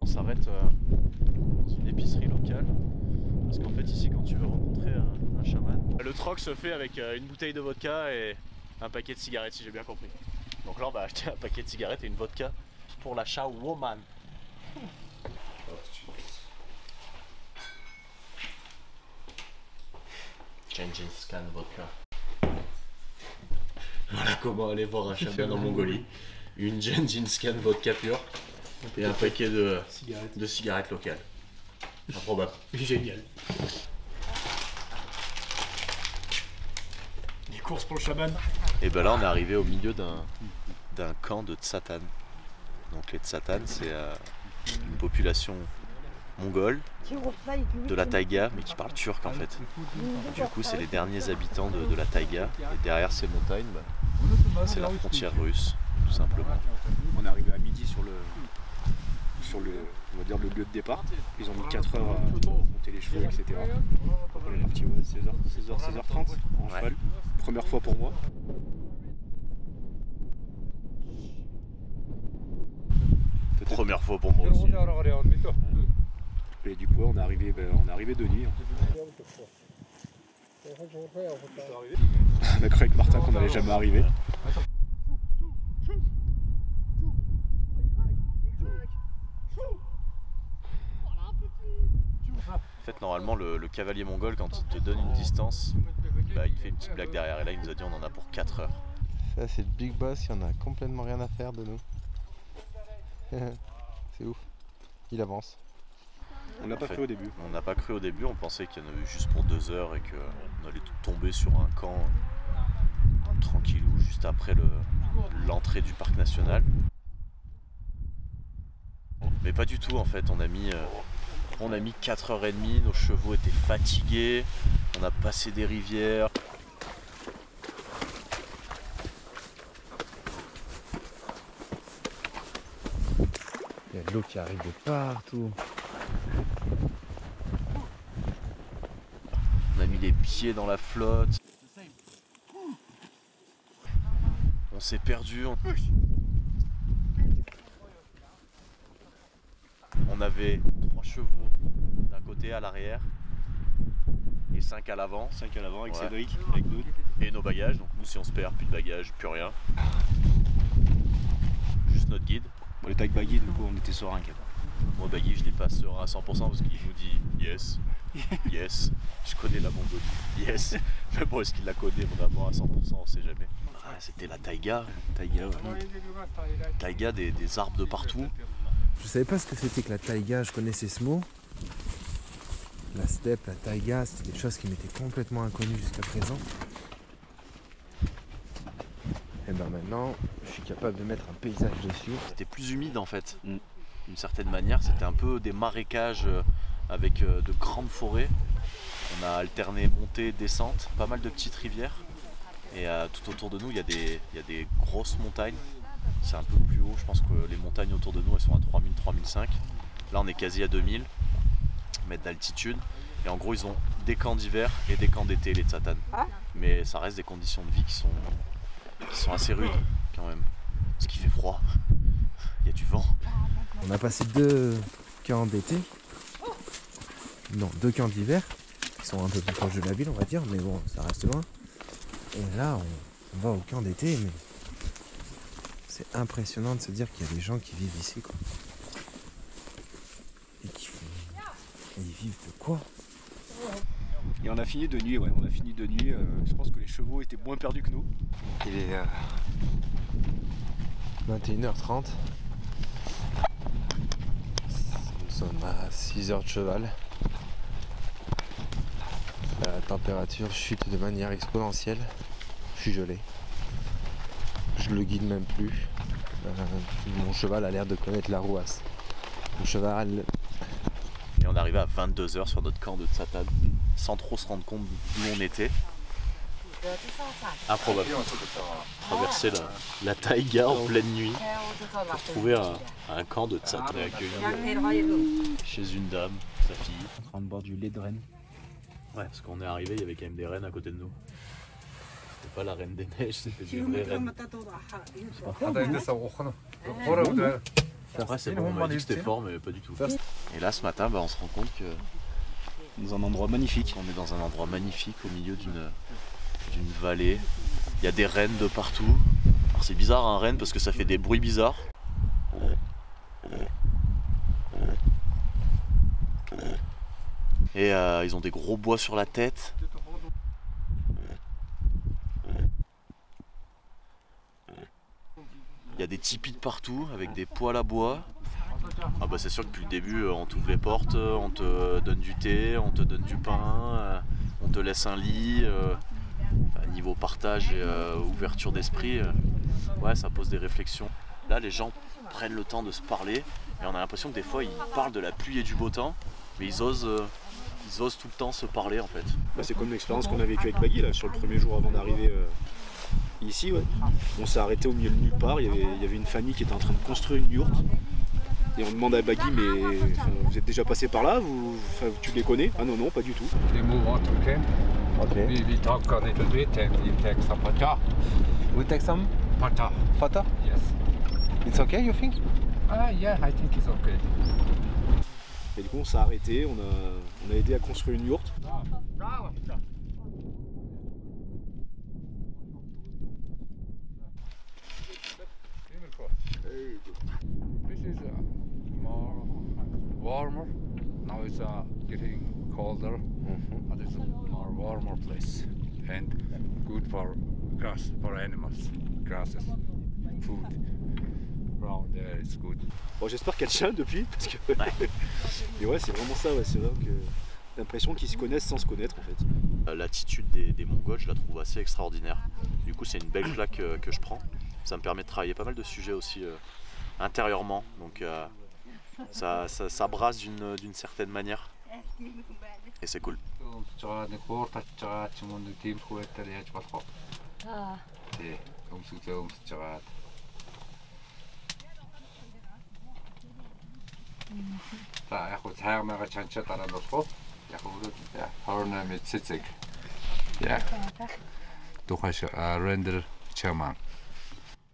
On s'arrête dans une épicerie locale parce qu'en fait ici quand tu veux rencontrer un chaman, le troc se fait avec une bouteille de vodka et un paquet de cigarettes si j'ai bien compris. Donc là on va acheter un paquet de cigarettes et une vodka pour l'achat Woman. Gengis Khan vodka. Voilà comment aller voir un chaman en Mongolie. Une Gengis Khan vodka pure et un paquet de cigarettes locales. Improbable. Génial. Les courses pour le chaman. Et ben là on est arrivé au milieu d'un camp de Tsatan. Donc les Tsatan c'est une population mongole de la taïga mais qui parle turc en fait. Du coup c'est les derniers habitants de la taïga et derrière ces montagnes c'est la frontière russe tout simplement. On est arrivé à midi sur le on va dire le lieu de départ. Ils ont mis 4 heures à monter les chevaux, etc. Donc on est parti 16h30 en cheval. Première fois pour moi. Première fois pour moi aussi. Et du coup on est arrivé de nuit. On a cru avec Martin qu'on n'allait jamais arriver. En fait normalement le cavalier mongol quand il te donne une distance, bah, il fait une petite blague derrière et là il nous a dit on en a pour 4 heures. Ça c'est le big boss, il en a complètement rien à faire de nous. C'est ouf, il avance. On n'a pas cru au début. On n'a pas cru au début, on pensait qu'il y en avait juste pour 2 heures et qu'on allait tomber sur un camp tranquillou juste après l'entrée du parc national. Mais pas du tout en fait, on a mis 4h30, nos chevaux étaient fatigués, on a passé des rivières. Il y a de l'eau qui arrive de partout. On a mis les pieds dans la flotte. On s'est perdu. On avait 3 chevaux d'un côté à l'arrière et 5 à l'avant. 5 à l'avant avec Ouais. Cédric, avec nous. Et nos bagages, donc nous si on se perd, plus de bagages, plus rien. Juste notre guide. Bon, les tags baggy, du coup on était serein. Moi baggy je l'ai pas serein à 100% parce qu'il nous dit yes, yes, je connais la Mongolie, yes. Mais bon est-ce qu'il la connaît vraiment à 100%, on sait jamais. Ah, c'était la taïga, taïga des arbres de partout. Je savais pas ce que c'était que la taïga, je connaissais ce mot. La steppe, la taïga, c'était des choses qui m'étaient complètement inconnues jusqu'à présent. Et ben maintenant, je suis capable de mettre un paysage dessus. C'était plus humide en fait, d'une certaine manière. C'était un peu des marécages avec de grandes forêts. On a alterné montée, descente, pas mal de petites rivières. Et tout autour de nous, il y a des grosses montagnes. C'est un peu plus haut, je pense que les montagnes autour de nous, elles sont à 3000, 3005. Là, on est quasi à 2000 mètres d'altitude. Et en gros, ils ont des camps d'hiver et des camps d'été, les Tsatan. Mais ça reste des conditions de vie qui sont assez rudes quand même. Parce qu'il fait froid, il y a du vent. On a passé 2 camps d'été. Non, 2 camps d'hiver. Qui sont un peu plus proches de la ville, on va dire, mais bon, ça reste loin. Et là, on va au camp d'été, mais c'est impressionnant de se dire qu'il y a des gens qui vivent ici, quoi. Et ils vivent de quoi? Et on a fini de nuit, ouais, on a fini de nuit. Je pense que les chevaux étaient moins perdus que nous. Il est 21h30. Nous sommes à 6 heures de cheval. La température chute de manière exponentielle. Je suis gelé. Je le guide même plus. Mon cheval a l'air de connaître la rouasse. Mon cheval... Et on est arrivé à 22h sur notre camp de Tsatan, sans trop se rendre compte d'où on était. Improbable. Traverser la taïga en pleine nuit pour trouver un camp de Tsatan chez une dame, sa fille. En train de boire du lait de renne. Ouais, parce qu'on est arrivé, il y avait quand même des rennes à côté de nous. C'était pas la reine des neiges, c'était des vraies rennes. Après c'est bon, on m'a dit que c'était fort, mais pas du tout. Et là ce matin, on se rend compte que Dans un endroit magnifique. on est dans un endroit magnifique au milieu d'une vallée Il y a des rennes de partout. Alors c'est bizarre un renne parce que ça fait des bruits bizarres. Et ils ont des gros bois sur la tête. Il y a des tipis de partout avec des poêles à bois. Ah bah c'est sûr que depuis le début on t'ouvre les portes, on te donne du thé, on te donne du pain, on te laisse un lit. Enfin, niveau partage et ouverture d'esprit, ouais ça pose des réflexions. Là les gens prennent le temps de se parler et on a l'impression que des fois ils parlent de la pluie et du beau temps, mais ils osent tout le temps se parler en fait. Bah, c'est comme l'expérience qu'on a vécue avec Baggy là, sur le premier jour avant d'arriver ici. Ouais. On s'est arrêté au milieu de nulle part, il y avait une famille qui était en train de construire une yourte. Et on demande à Baggy, mais vous êtes déjà passé par là, tu les connais? Ah non, non, pas du tout. We move on to camp. Okay. We talk a little bit and we take some pata. We take some Pata. photo? Yes. It's okay, you think? Yeah, I think it's okay. Et du coup, on s'est arrêté, on a aidé à construire une yourte. This is more warmer. Now it's getting colder, but it's a more warmer place and good for grass, for animals. Grasses, food around there is good. Bon, j'espère qu'elle tient depuis, parce que. Et ouais, c'est vraiment ça, ouais, c'est vrai que l'impression qu'ils se connaissent sans se connaître en fait. L'attitude des Mongols, je la trouve assez extraordinaire. Du coup, c'est une belle claque que je prends. Ça me permet de travailler pas mal de sujets aussi intérieurement, donc ça brasse d'une certaine manière et c'est cool.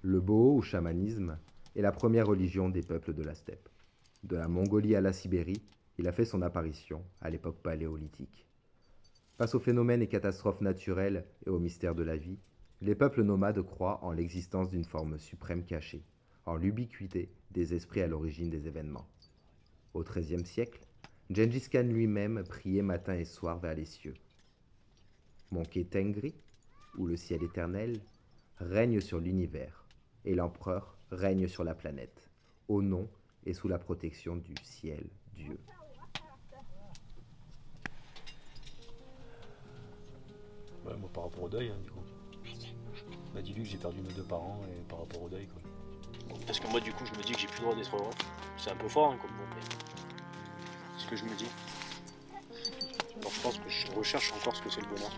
Le Boho ou chamanisme est la première religion des peuples de la steppe. De la Mongolie à la Sibérie, il a fait son apparition à l'époque paléolithique. Face aux phénomènes et catastrophes naturelles et aux mystères de la vie, les peuples nomades croient en l'existence d'une forme suprême cachée, en l'ubiquité des esprits à l'origine des événements. Au XIIIe siècle, Gengis Khan lui-même priait matin et soir vers les cieux. Monkey Tengri, ou le ciel éternel, règne sur l'univers, et l'empereur règne sur la planète, au nom et sous la protection du ciel, Dieu. Ouais, moi par rapport au deuil, du coup. Bah dis-lui que j'ai perdu mes deux parents et par rapport au deuil quoi. Bon, parce que moi du coup je me dis que j'ai plus le droit d'être heureux. C'est un peu fort comme mot, mais c'est ce que je me dis. Alors je pense que je recherche encore ce que c'est le bonheur.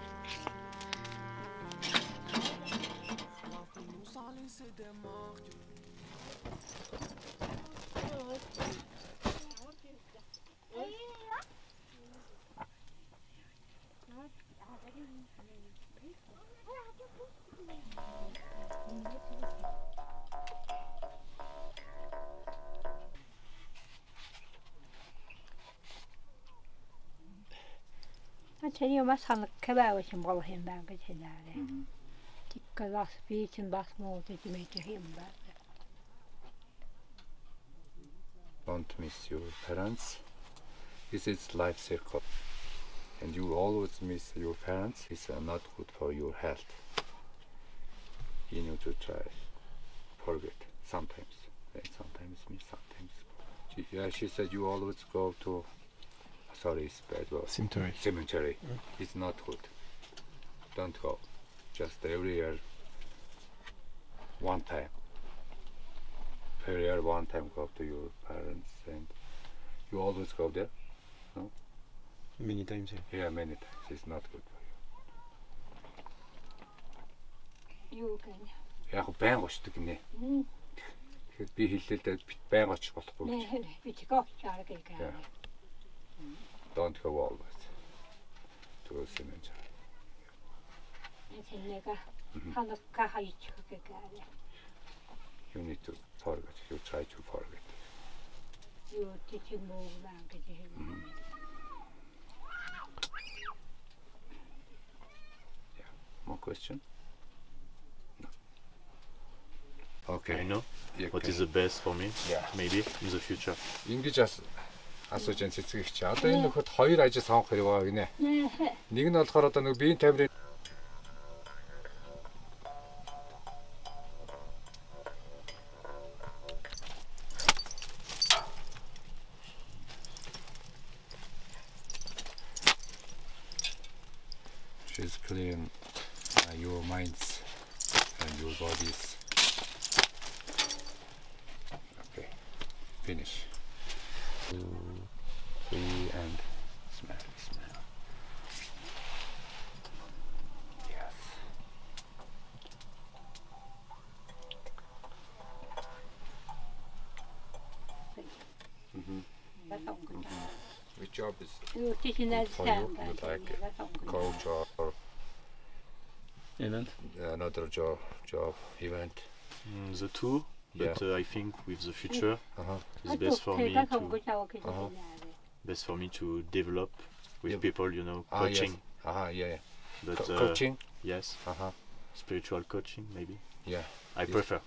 Tani mas han kabawa sim bol hin ba ga chenare. Tikka las beachen bas mo te make him ba. Don't miss your parents. This is life circle. And you always miss your parents. It's not good for your health. You need to try forget sometimes. And sometimes miss sometimes. She said you always go to sorry, it's bad word. Cemetery. It's not good. Don't go. Just every year, one time. Every year, one time go to your parents, and you always go there. No? Many times, yeah. Yeah, many times. It's not good for you. You can. Яг байн очдөг гинэ. Тэгэхээр би хэллээ л дээ байн очих болохгүй гэж. Би чигоо чараг гээ. Don't go always to a cemetery. You need to forget. You try to forget. Yeah. More question? I know You what can- is the best for me, maybe in the future. ингэж асууж энэ цэцгийгч. Одоо энэ нөхөд хоёр ажил сонгох хэрэг байгаа гинэ. Нэг нь болохоор одоо нэг биеийн тамирын She's clean your minds and your bodies. Okay, finish. 2, 3 and smell. Yes. Which job is You teaching that for you? You like coach or Event. another job event? The two, but I think with the future, it's best for me to develop with people, you know, coaching. Yeah. But Coaching? yes, spiritual coaching maybe. Yeah. I prefer.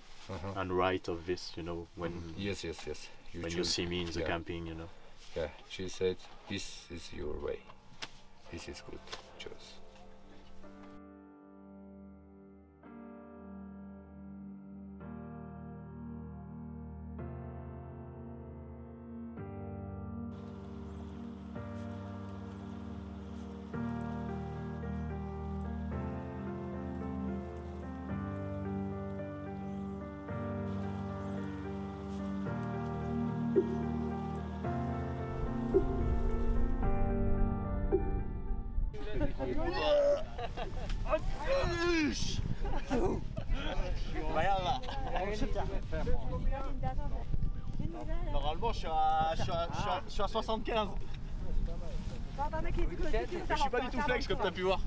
And right of this, you know, when Yes. when you choose. see me in the camping, you know. Yeah, she said, this is your way. This is good choice. Normalement, je suis à 75. Je suis pas du tout flex comme t'as pu voir.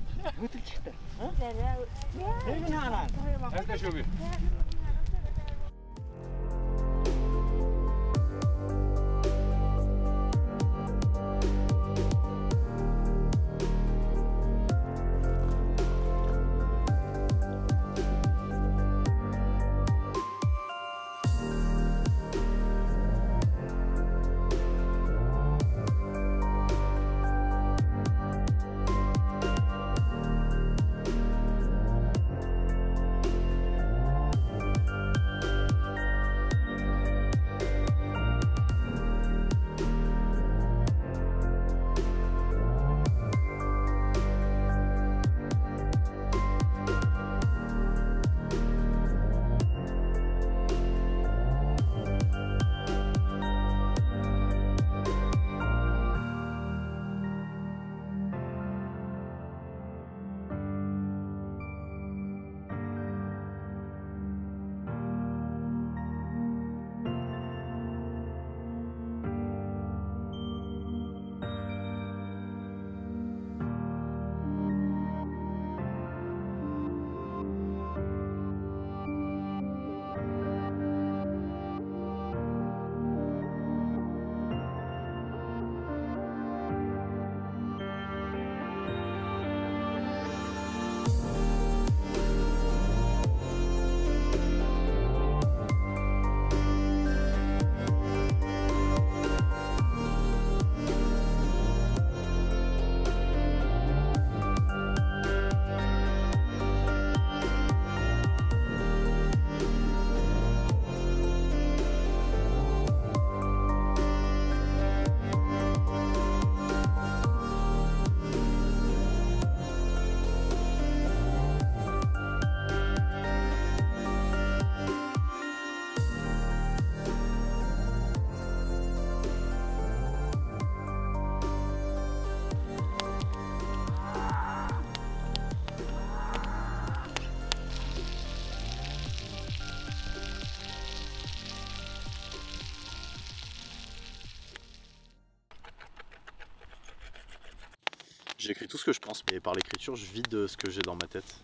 J'écris tout ce que je pense, mais par l'écriture, je vide ce que j'ai dans ma tête.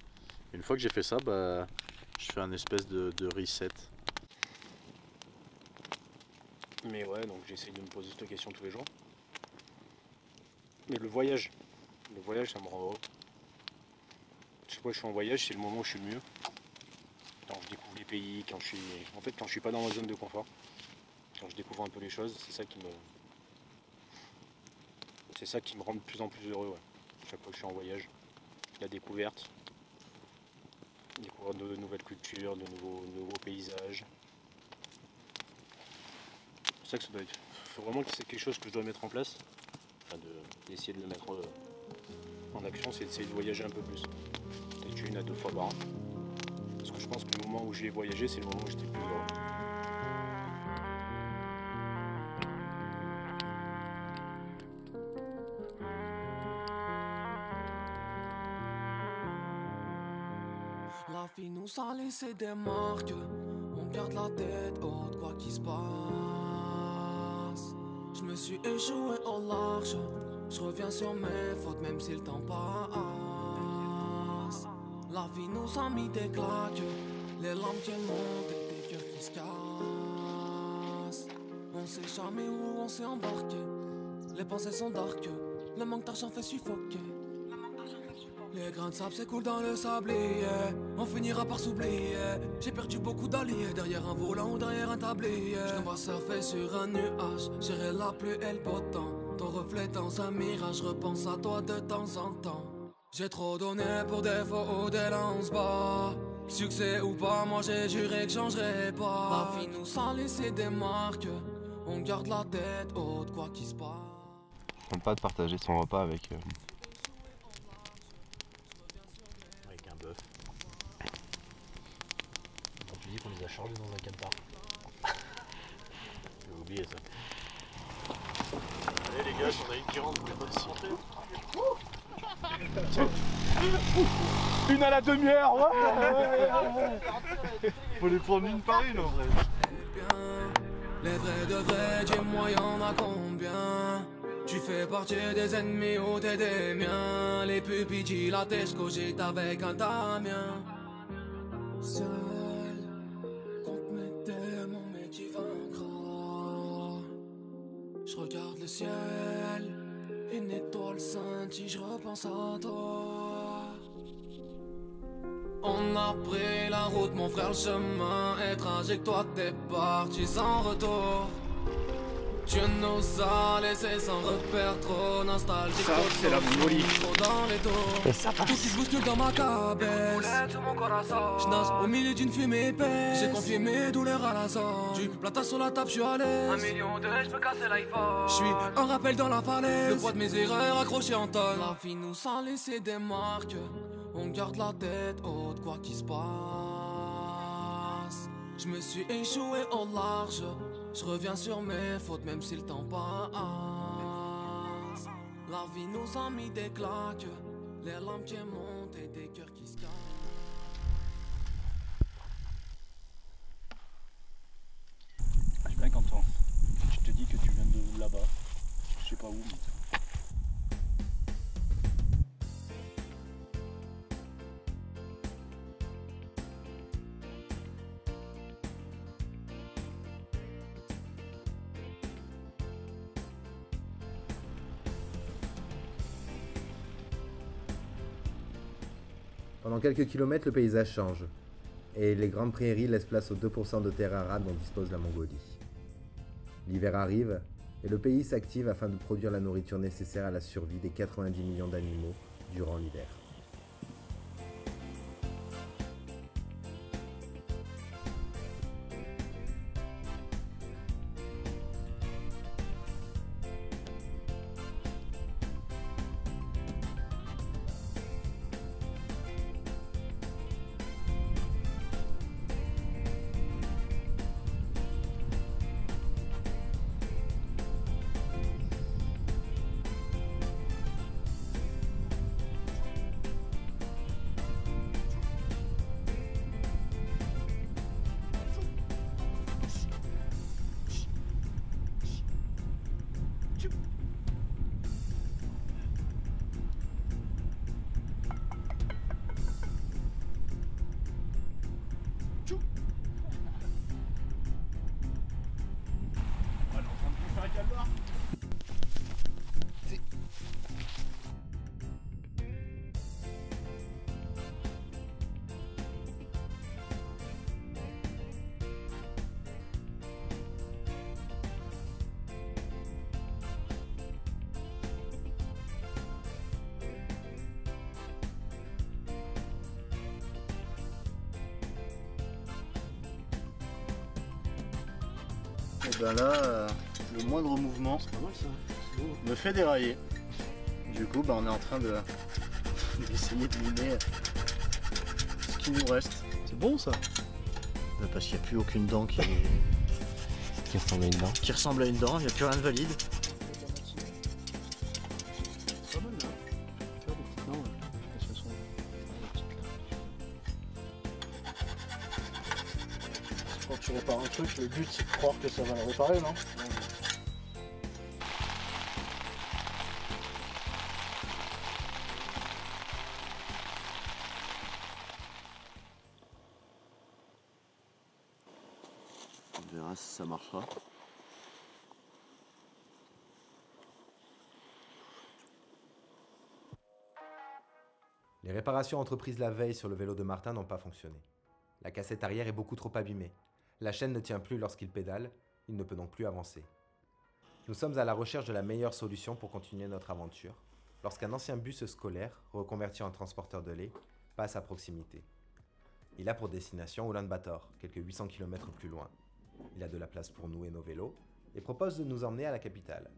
Une fois que j'ai fait ça, bah, je fais un espèce de reset. Mais ouais, donc j'essaye de me poser cette question tous les jours. Mais le voyage, ça me rend heureux. Je sais pas, je suis en voyage, c'est le moment où je suis le mieux. Quand je découvre les pays, quand je suis pas dans ma zone de confort, quand je découvre un peu les choses, c'est ça qui me rend de plus en plus heureux. Ouais. Chaque fois que je suis en voyage, la découverte, découvrir de nouvelles cultures, de nouveaux paysages. C'est ça que ça doit être. Faut vraiment que c'est quelque chose que je dois mettre en place, enfin d'essayer de le mettre en action, c'est d'essayer de voyager un peu plus. Peut-être 1 à 2 fois par an. Parce que je pense que le moment où j'ai voyagé, c'est le moment où j'étais le plus heureux. La vie nous a laissé des marques, on garde la tête haute quoi qu'il se passe. Je me suis échoué au large, je reviens sur mes fautes même si le temps passe. La vie nous a mis des claques, les lampes qui montent et des cœurs qui se cassent. On sait jamais où on s'est embarqué, les pensées sont dark, le manque d'argent fait suffoquer. Les grains de sable s'écoulent dans le sablier, on finira par s'oublier. J'ai perdu beaucoup d'alliés derrière un volant ou derrière un tablier. Je me vois surfer sur un nuage, gérer la pluie et le beau temps. Ton reflet dans un mirage, repense à toi de temps en temps. J'ai trop donné pour des faux ou des lance-bas. Succès ou pas, moi j'ai juré que changerai pas. La vie nous a laissé des marques, on garde la tête haute quoi qu'il se passe. Sympa de partager son repas avec un bœuf. Quand tu dis qu'on les a chargés dans un camtar. J'ai oublié ça. Allez les gars, on a une qui rentre, vous voulez pas se rentrer? Une à la demi-heure, ouais. Faut les prendre une par une en vrai. Les vrais de vrais, dis-moi y'en a combien? Tu fais partie des ennemis ou t'es des miens. Les pupilles dilatées, j'cogite avec un Damien. Seul, contre mes démons, mais tu vaincras. J'regarde le ciel, une étoile scintille, j'repense à toi. On a pris la route, mon frère, le chemin est tragique. Toi t'es parti sans retour. Tu nous as laissé sans repère, trop nostalgique. Ça, c'est la Mongolie. Trop dans les tours. Et ça passe. Tout qui se bouscule dans ma cabesse. Je nage au milieu d'une fumée épaisse. J'ai confié mes douleurs à la zone. Du plata sur la table, je suis à l'aise. 1 million de je peux casser l'iPhone. Je suis un rappel dans la falaise. Le poids de mes erreurs accroché en tonnes. La vie nous a laissé des marques, on garde la tête haute quoi qu'il se passe. Je me suis échoué au large, je reviens sur mes fautes même si le temps passe. La vie nous a mis des claques, les lampes qui montent et des cœurs qui se cassent. C'est bien quand je te dis que tu viens de là-bas, je sais pas où. Mais... Pendant quelques kilomètres, le paysage change, et les grandes prairies laissent place aux 2% de terres arables dont dispose la Mongolie. L'hiver arrive, et le pays s'active afin de produire la nourriture nécessaire à la survie des 90 millions d'animaux durant l'hiver. Et ben là, le moindre mouvement me fait dérailler. Du coup, on est en train d'essayer de limer ce qui nous reste. C'est bon ça? Parce qu'il n'y a plus aucune dent qui ressemble à une dent. Qui ressemble à une dent, il n'y a plus rien de valide. C'est pas mal là. Tu vois des petites dents là. Elles sont Quand tu répares un truc, le but c'est de croire que ça va le réparer, non? On verra si ça marchera. Les réparations entreprises la veille sur le vélo de Martin n'ont pas fonctionné. La cassette arrière est beaucoup trop abîmée. La chaîne ne tient plus lorsqu'il pédale, il ne peut donc plus avancer. Nous sommes à la recherche de la meilleure solution pour continuer notre aventure, lorsqu'un ancien bus scolaire, reconverti en transporteur de lait, passe à proximité. Il a pour destination Ulaanbaatar, quelques 800 km plus loin. Il a de la place pour nous et nos vélos, et propose de nous emmener à la capitale.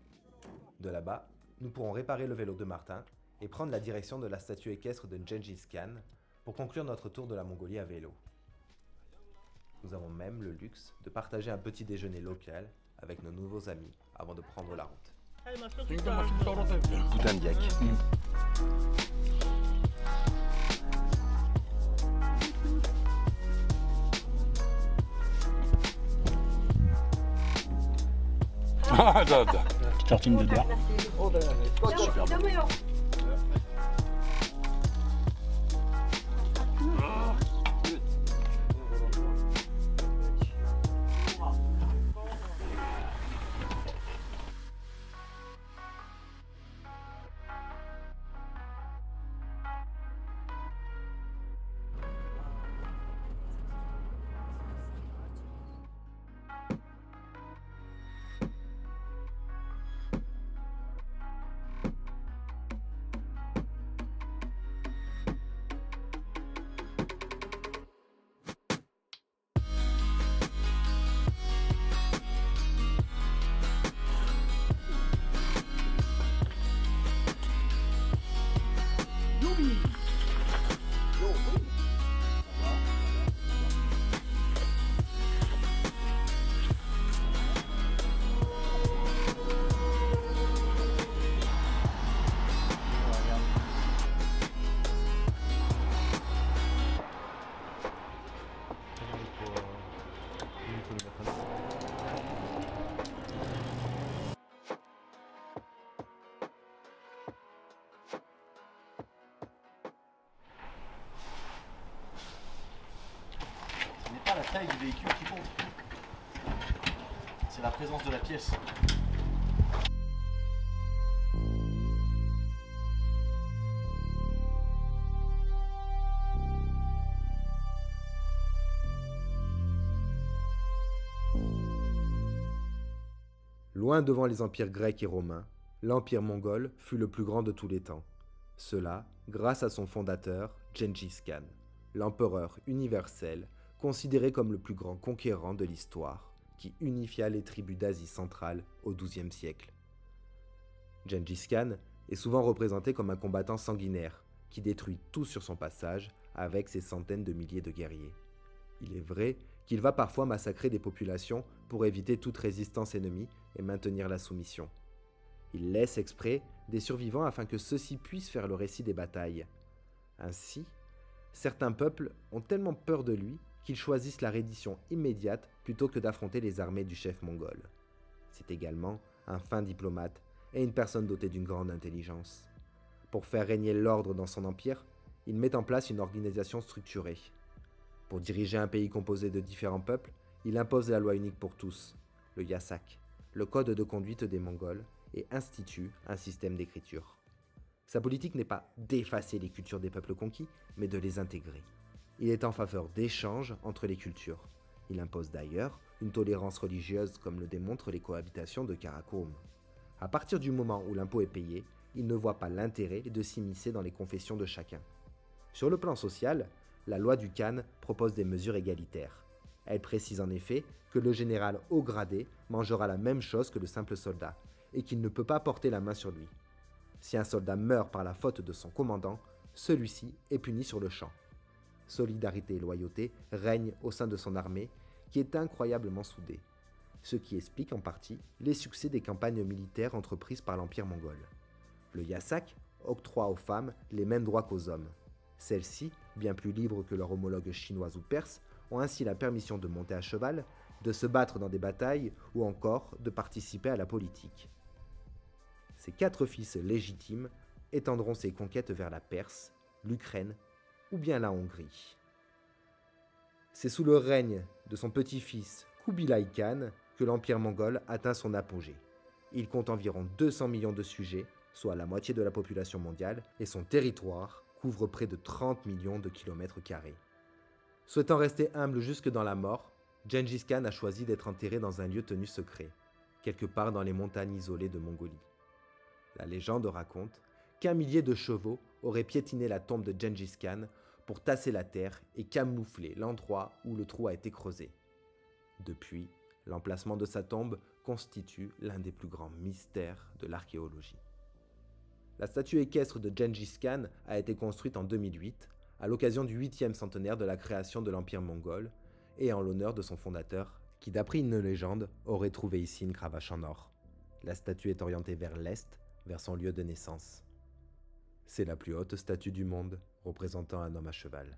De là-bas, nous pourrons réparer le vélo de Martin et prendre la direction de la statue équestre de Gengis Khan pour conclure notre tour de la Mongolie à vélo. Nous avons même le luxe de partager un petit déjeuner local avec nos nouveaux amis avant de prendre la route. Ulaanbaatar. Ah, da, da. Starting de bière. Super bon. La taille du véhicule qui compte. C'est la présence de la pièce. Loin devant les empires grecs et romains, l'empire mongol fut le plus grand de tous les temps. Cela grâce à son fondateur, Gengis Khan, l'empereur universel, considéré comme le plus grand conquérant de l'histoire, qui unifia les tribus d'Asie centrale au XIIe siècle. Gengis Khan est souvent représenté comme un combattant sanguinaire, qui détruit tout sur son passage avec ses centaines de milliers de guerriers. Il est vrai qu'il va parfois massacrer des populations pour éviter toute résistance ennemie et maintenir la soumission. Il laisse exprès des survivants afin que ceux-ci puissent faire le récit des batailles. Ainsi, certains peuples ont tellement peur de lui qu'ils choisissent la reddition immédiate plutôt que d'affronter les armées du chef mongol. C'est également un fin diplomate et une personne dotée d'une grande intelligence. Pour faire régner l'ordre dans son empire, il met en place une organisation structurée. Pour diriger un pays composé de différents peuples, il impose la loi unique pour tous, le Yasak, le code de conduite des Mongols, et institue un système d'écriture. Sa politique n'est pas d'effacer les cultures des peuples conquis, mais de les intégrer. Il est en faveur d'échanges entre les cultures. Il impose d'ailleurs une tolérance religieuse comme le démontrent les cohabitations de Karakorum. À partir du moment où l'impôt est payé, il ne voit pas l'intérêt de s'immiscer dans les confessions de chacun. Sur le plan social, la loi du Khan propose des mesures égalitaires. Elle précise en effet que le général haut gradé mangera la même chose que le simple soldat, et qu'il ne peut pas porter la main sur lui. Si un soldat meurt par la faute de son commandant, celui-ci est puni sur le champ. Solidarité et loyauté règnent au sein de son armée, qui est incroyablement soudée, ce qui explique en partie les succès des campagnes militaires entreprises par l'Empire mongol. Le yassak octroie aux femmes les mêmes droits qu'aux hommes. Celles-ci, bien plus libres que leurs homologues chinoises ou perses, ont ainsi la permission de monter à cheval, de se battre dans des batailles ou encore de participer à la politique. Ses 4 fils légitimes étendront ses conquêtes vers la Perse, l'Ukraine ou bien la Hongrie. C'est sous le règne de son petit-fils Kubilai Khan que l'Empire mongol atteint son apogée. Il compte environ 200 millions de sujets, soit la moitié de la population mondiale, et son territoire couvre près de 30 millions de kilomètres carrés. Souhaitant rester humble jusque dans la mort, Gengis Khan a choisi d'être enterré dans un lieu tenu secret, quelque part dans les montagnes isolées de Mongolie. La légende raconte qu'un millier de chevaux auraient piétiné la tombe de Gengis Khan pour tasser la terre et camoufler l'endroit où le trou a été creusé. Depuis, l'emplacement de sa tombe constitue l'un des plus grands mystères de l'archéologie. La statue équestre de Gengis Khan a été construite en 2008 à l'occasion du 8e centenaire de la création de l'Empire mongol et en l'honneur de son fondateur, qui d'après une légende aurait trouvé ici une cravache en or. La statue est orientée vers l'est, vers son lieu de naissance. C'est la plus haute statue du monde, représentant un homme à cheval.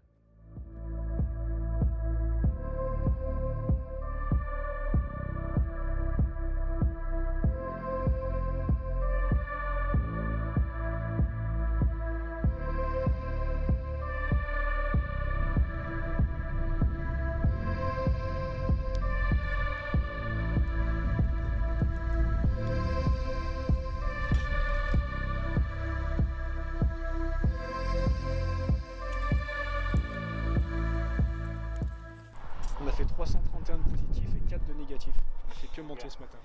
On a fait 331 de positifs et 4 de négatifs. On a fait que monter ce matin.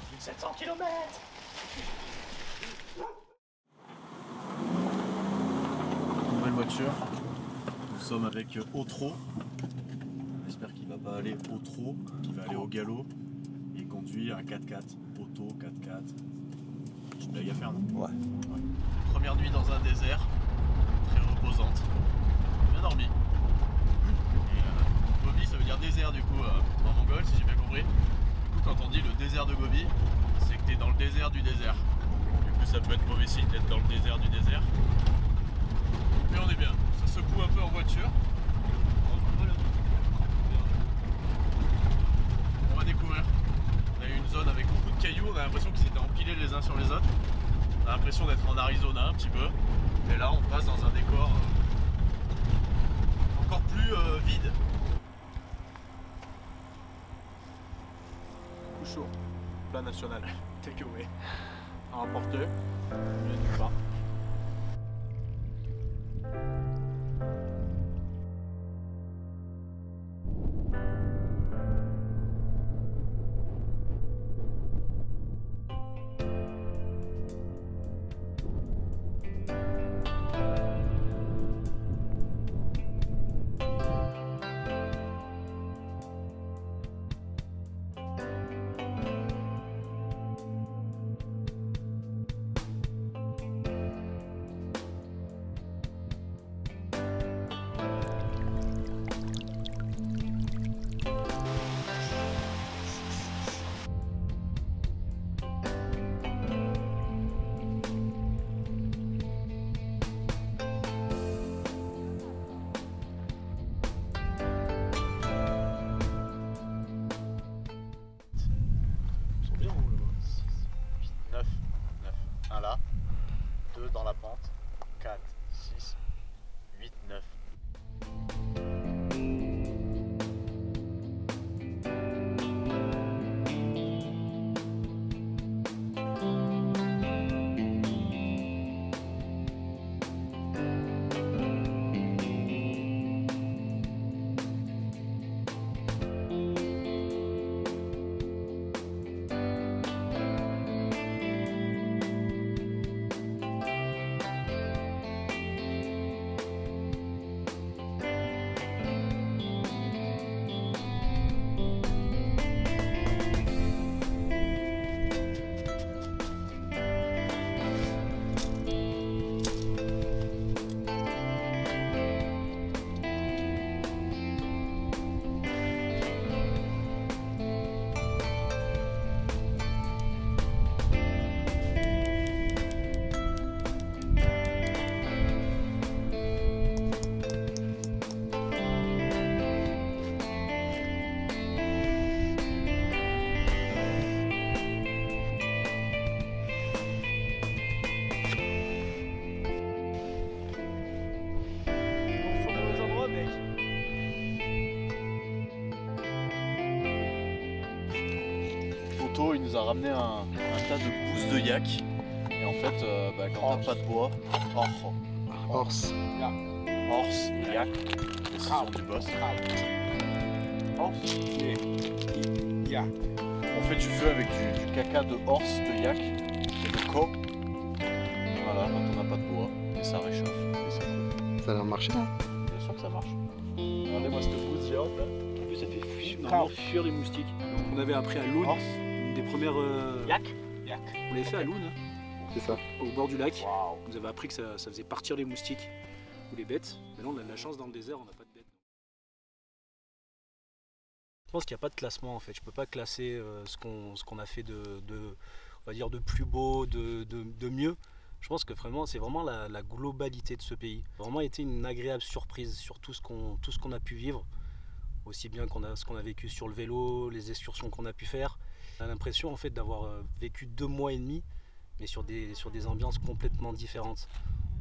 Plus de 700 km. Nouvelle voiture. Nous sommes avec Otro. J'espère qu'il va pas aller au trot, qu'il va aller au galop. Il conduit un 4x4. Auto 4x4. J'ai une blague à faire, non? Ouais. Première nuit dans un désert. Très reposante. Bien dormi. Et Gobi, ça veut dire désert du coup en mongol, si j'ai bien compris. Du coup, quand on dit le désert de Gobi, c'est que t'es dans le désert du désert. Du coup, ça peut être mauvais signe d'être dans le désert du désert. Mais on est bien, ça secoue un peu en voiture. On va découvrir. On a eu une zone avec beaucoup de cailloux, on a l'impression qu'ils étaient empilés les uns sur les autres. On a l'impression d'être en Arizona un petit peu. Et là on passe dans un décor encore plus vide. Coup chaud, plat national, takeaway. À emporter, bien du pas. moto, il nous a ramené un tas de pousses de yak. Et en fait, quand t'as pas de bois, horse, yak, décision du boss. On fait du feu avec du caca de horse, de yak et de co. Voilà, quand on n'a pas de bois, et ça réchauffe, et c'est cool. Ça a l'air de marcher là. Bien sûr que ça marche. Regardez-moi cette pousse géante là. En plus, ça fait fuir les moustiques. On avait appris à Loun, une des premières. Yak. On l'avait fait à Loun, hein, C'est ça. au bord du lac. On nous avait appris que ça faisait partir les moustiques ou les bêtes. Maintenant, on a de la chance dans le désert, on n'a pas de bêtes. Je pense qu'il n'y a pas de classement en fait. Je peux pas classer ce qu'on a fait on va dire de plus beau, de mieux. Je pense que vraiment, c'est vraiment la globalité de ce pays. Ça a vraiment été une agréable surprise sur tout ce qu'on a pu vivre. Aussi bien ce qu'on a vécu sur le vélo, les excursions qu'on a pu faire. On a l'impression en fait d'avoir vécu 2 mois et demi, mais sur des ambiances complètement différentes.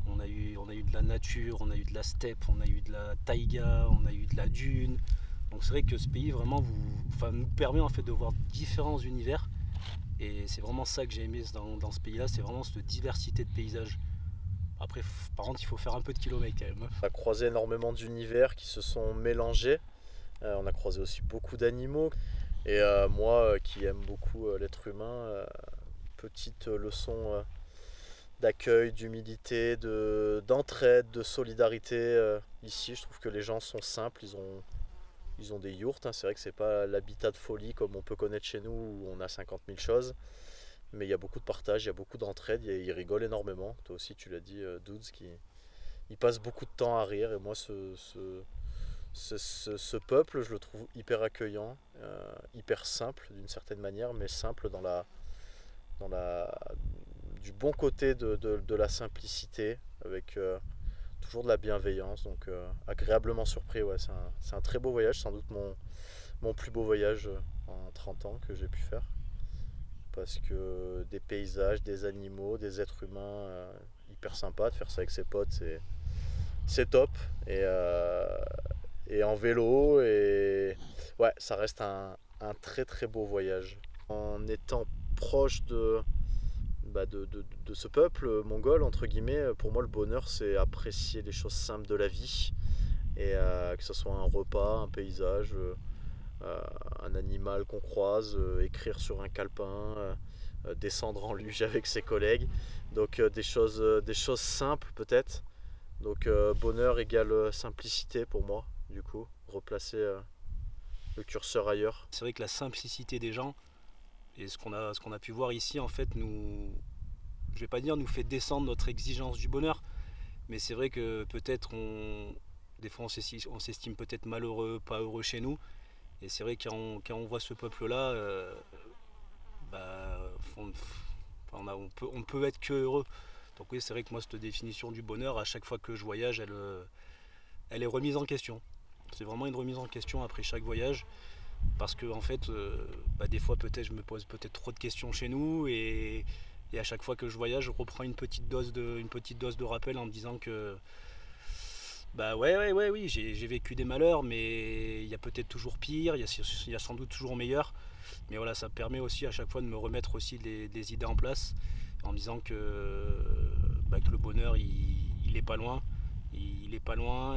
On a eu de la nature, on a eu de la steppe, on a eu de la taïga, on a eu de la dune. Donc c'est vrai que ce pays vraiment nous permet en fait de voir différents univers. Et c'est vraiment ça que j'ai aimé dans ce pays-là, c'est vraiment cette diversité de paysages. Après, par contre, il faut faire un peu de kilomètres quand même. On a croisé énormément d'univers qui se sont mélangés. On a croisé aussi beaucoup d'animaux. Et moi qui aime beaucoup l'être humain, petite leçon d'accueil, d'humilité, d'entraide, de solidarité. Ici, je trouve que les gens sont simples, ils ont des yourtes, hein. C'est vrai que c'est pas l'habitat de folie comme on peut connaître chez nous où on a 50 000 choses. Mais il y a beaucoup de partage, il y a beaucoup d'entraide, ils rigolent énormément. Toi aussi tu l'as dit, Dudes, ils passent beaucoup de temps à rire. Et moi ce peuple, je le trouve hyper accueillant, hyper simple d'une certaine manière, mais simple du bon côté de la simplicité, avec toujours de la bienveillance, donc agréablement surpris. Ouais, c'est un très beau voyage, sans doute mon plus beau voyage en 30 ans que j'ai pu faire, parce que des paysages, des animaux, des êtres humains hyper sympas, de faire ça avec ses potes, c'est top, et en vélo, et ouais, ça reste un très très beau voyage. En étant proche de ce peuple mongol, entre guillemets, pour moi le bonheur c'est apprécier les choses simples de la vie, et que ce soit un repas, un paysage, un animal qu'on croise, écrire sur un calepin, descendre en luge avec ses collègues, donc des choses simples peut-être. Donc bonheur égale simplicité pour moi, du coup, replacer le curseur ailleurs. C'est vrai que la simplicité des gens et ce qu'on a pu voir ici en fait je vais pas dire nous fait descendre notre exigence du bonheur, mais c'est vrai que peut-être des fois on s'estime peut-être malheureux, pas heureux chez nous, et c'est vrai que quand on voit ce peuple là, on peut être que heureux. Donc oui, c'est vrai que moi cette définition du bonheur, à chaque fois que je voyage, elle est remise en question. C'est vraiment une remise en question après chaque voyage, parce que en fait des fois peut-être je me pose peut-être trop de questions chez nous, et à chaque fois que je voyage je reprends une petite dose de rappel en me disant que oui, j'ai vécu des malheurs, mais il y a peut-être toujours pire, il y a sans doute toujours meilleur, mais voilà, ça permet aussi à chaque fois de me remettre aussi des idées en place en me disant que le bonheur il est pas loin,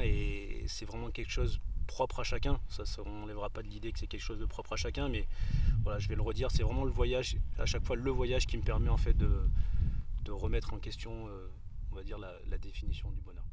et c'est vraiment quelque chose propre à chacun. Ça on n'enlèvera pas de l'idée que c'est quelque chose de propre à chacun, mais voilà, je vais le redire, c'est vraiment le voyage, à chaque fois le voyage qui me permet en fait de remettre en question on va dire la définition du bonheur.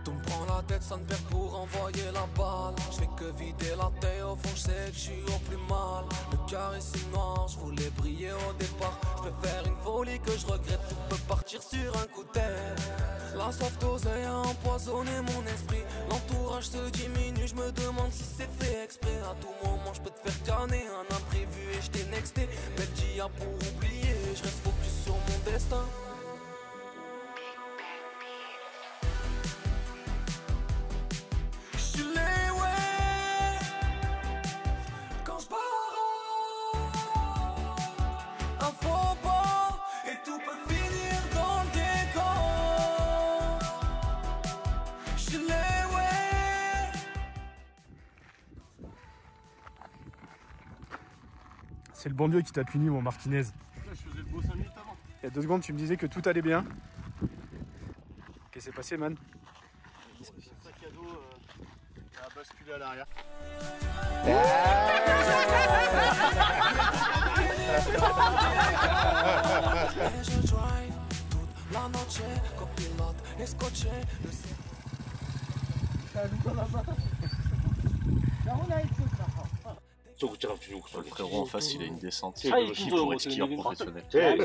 Tout me prend la tête, ça ne perd pour envoyer la balle. Je fais que vider la tête, au fond je sais que je suis au plus mal. Le cœur est si noir, je voulais briller au départ. Je préfère une folie que je regrette, tout peut partir sur un coup de tête. La soif d'oseille a empoisonné mon esprit. L'entourage se diminue, je me demande si c'est fait exprès. À tout moment je peux te faire canner un imprévu et je t'ai nexté. Belle dia pour oublier, je reste focus sur mon destin. C'est le bon Dieu qui t'a puni, mon Martinez. Je faisais le beau 5 minutes avant. Il y a 2 secondes, tu me disais que tout allait bien. Qu'est-ce qui s'est passé, man? Son sac à dos a basculé à l'arrière. Le frérot en face, il a une descente. Il pourrait être skieur professionnel. Je vais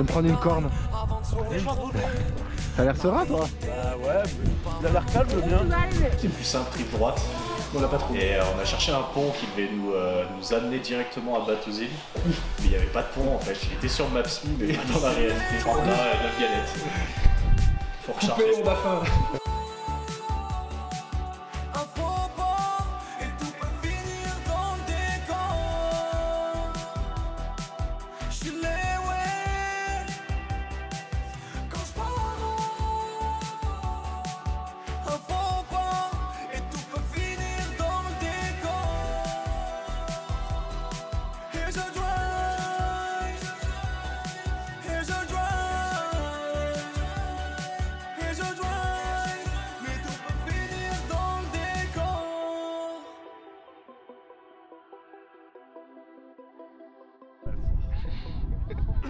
me prendre une corne. T'as l'air serein, toi? Bah ouais, il a l'air calme, bien. C'est plus simple, rive droite. On l'a pas trouvé. Et on a cherché un pont qui devait nous amener directement à Batozil. Mais il n'y avait pas de pont en fait. Il était sur Maps.me, mais pas dans la réalité. On a la violette. Faut recharger. On a faim.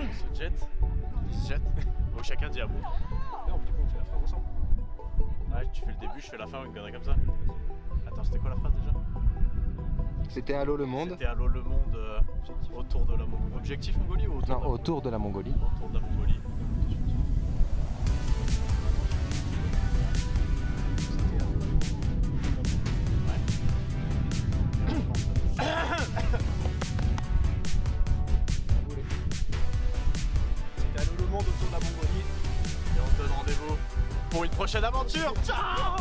Il se jette. Donc chacun dit à bout. Non, du coup, on fait la phrase ensemble. Ah, tu fais le début, je fais la fin, une connerie comme ça. Attends, c'était quoi la phrase déjà? C'était Allô le monde. C'était Allô le monde autour de la Mongolie. Objectif Mongolie ou autour? Non, autour de la Mongolie. Autour de la Mongolie. C'était Allô le monde autour de la Mongolie. Et on te donne rendez-vous pour une prochaine aventure. Ciao!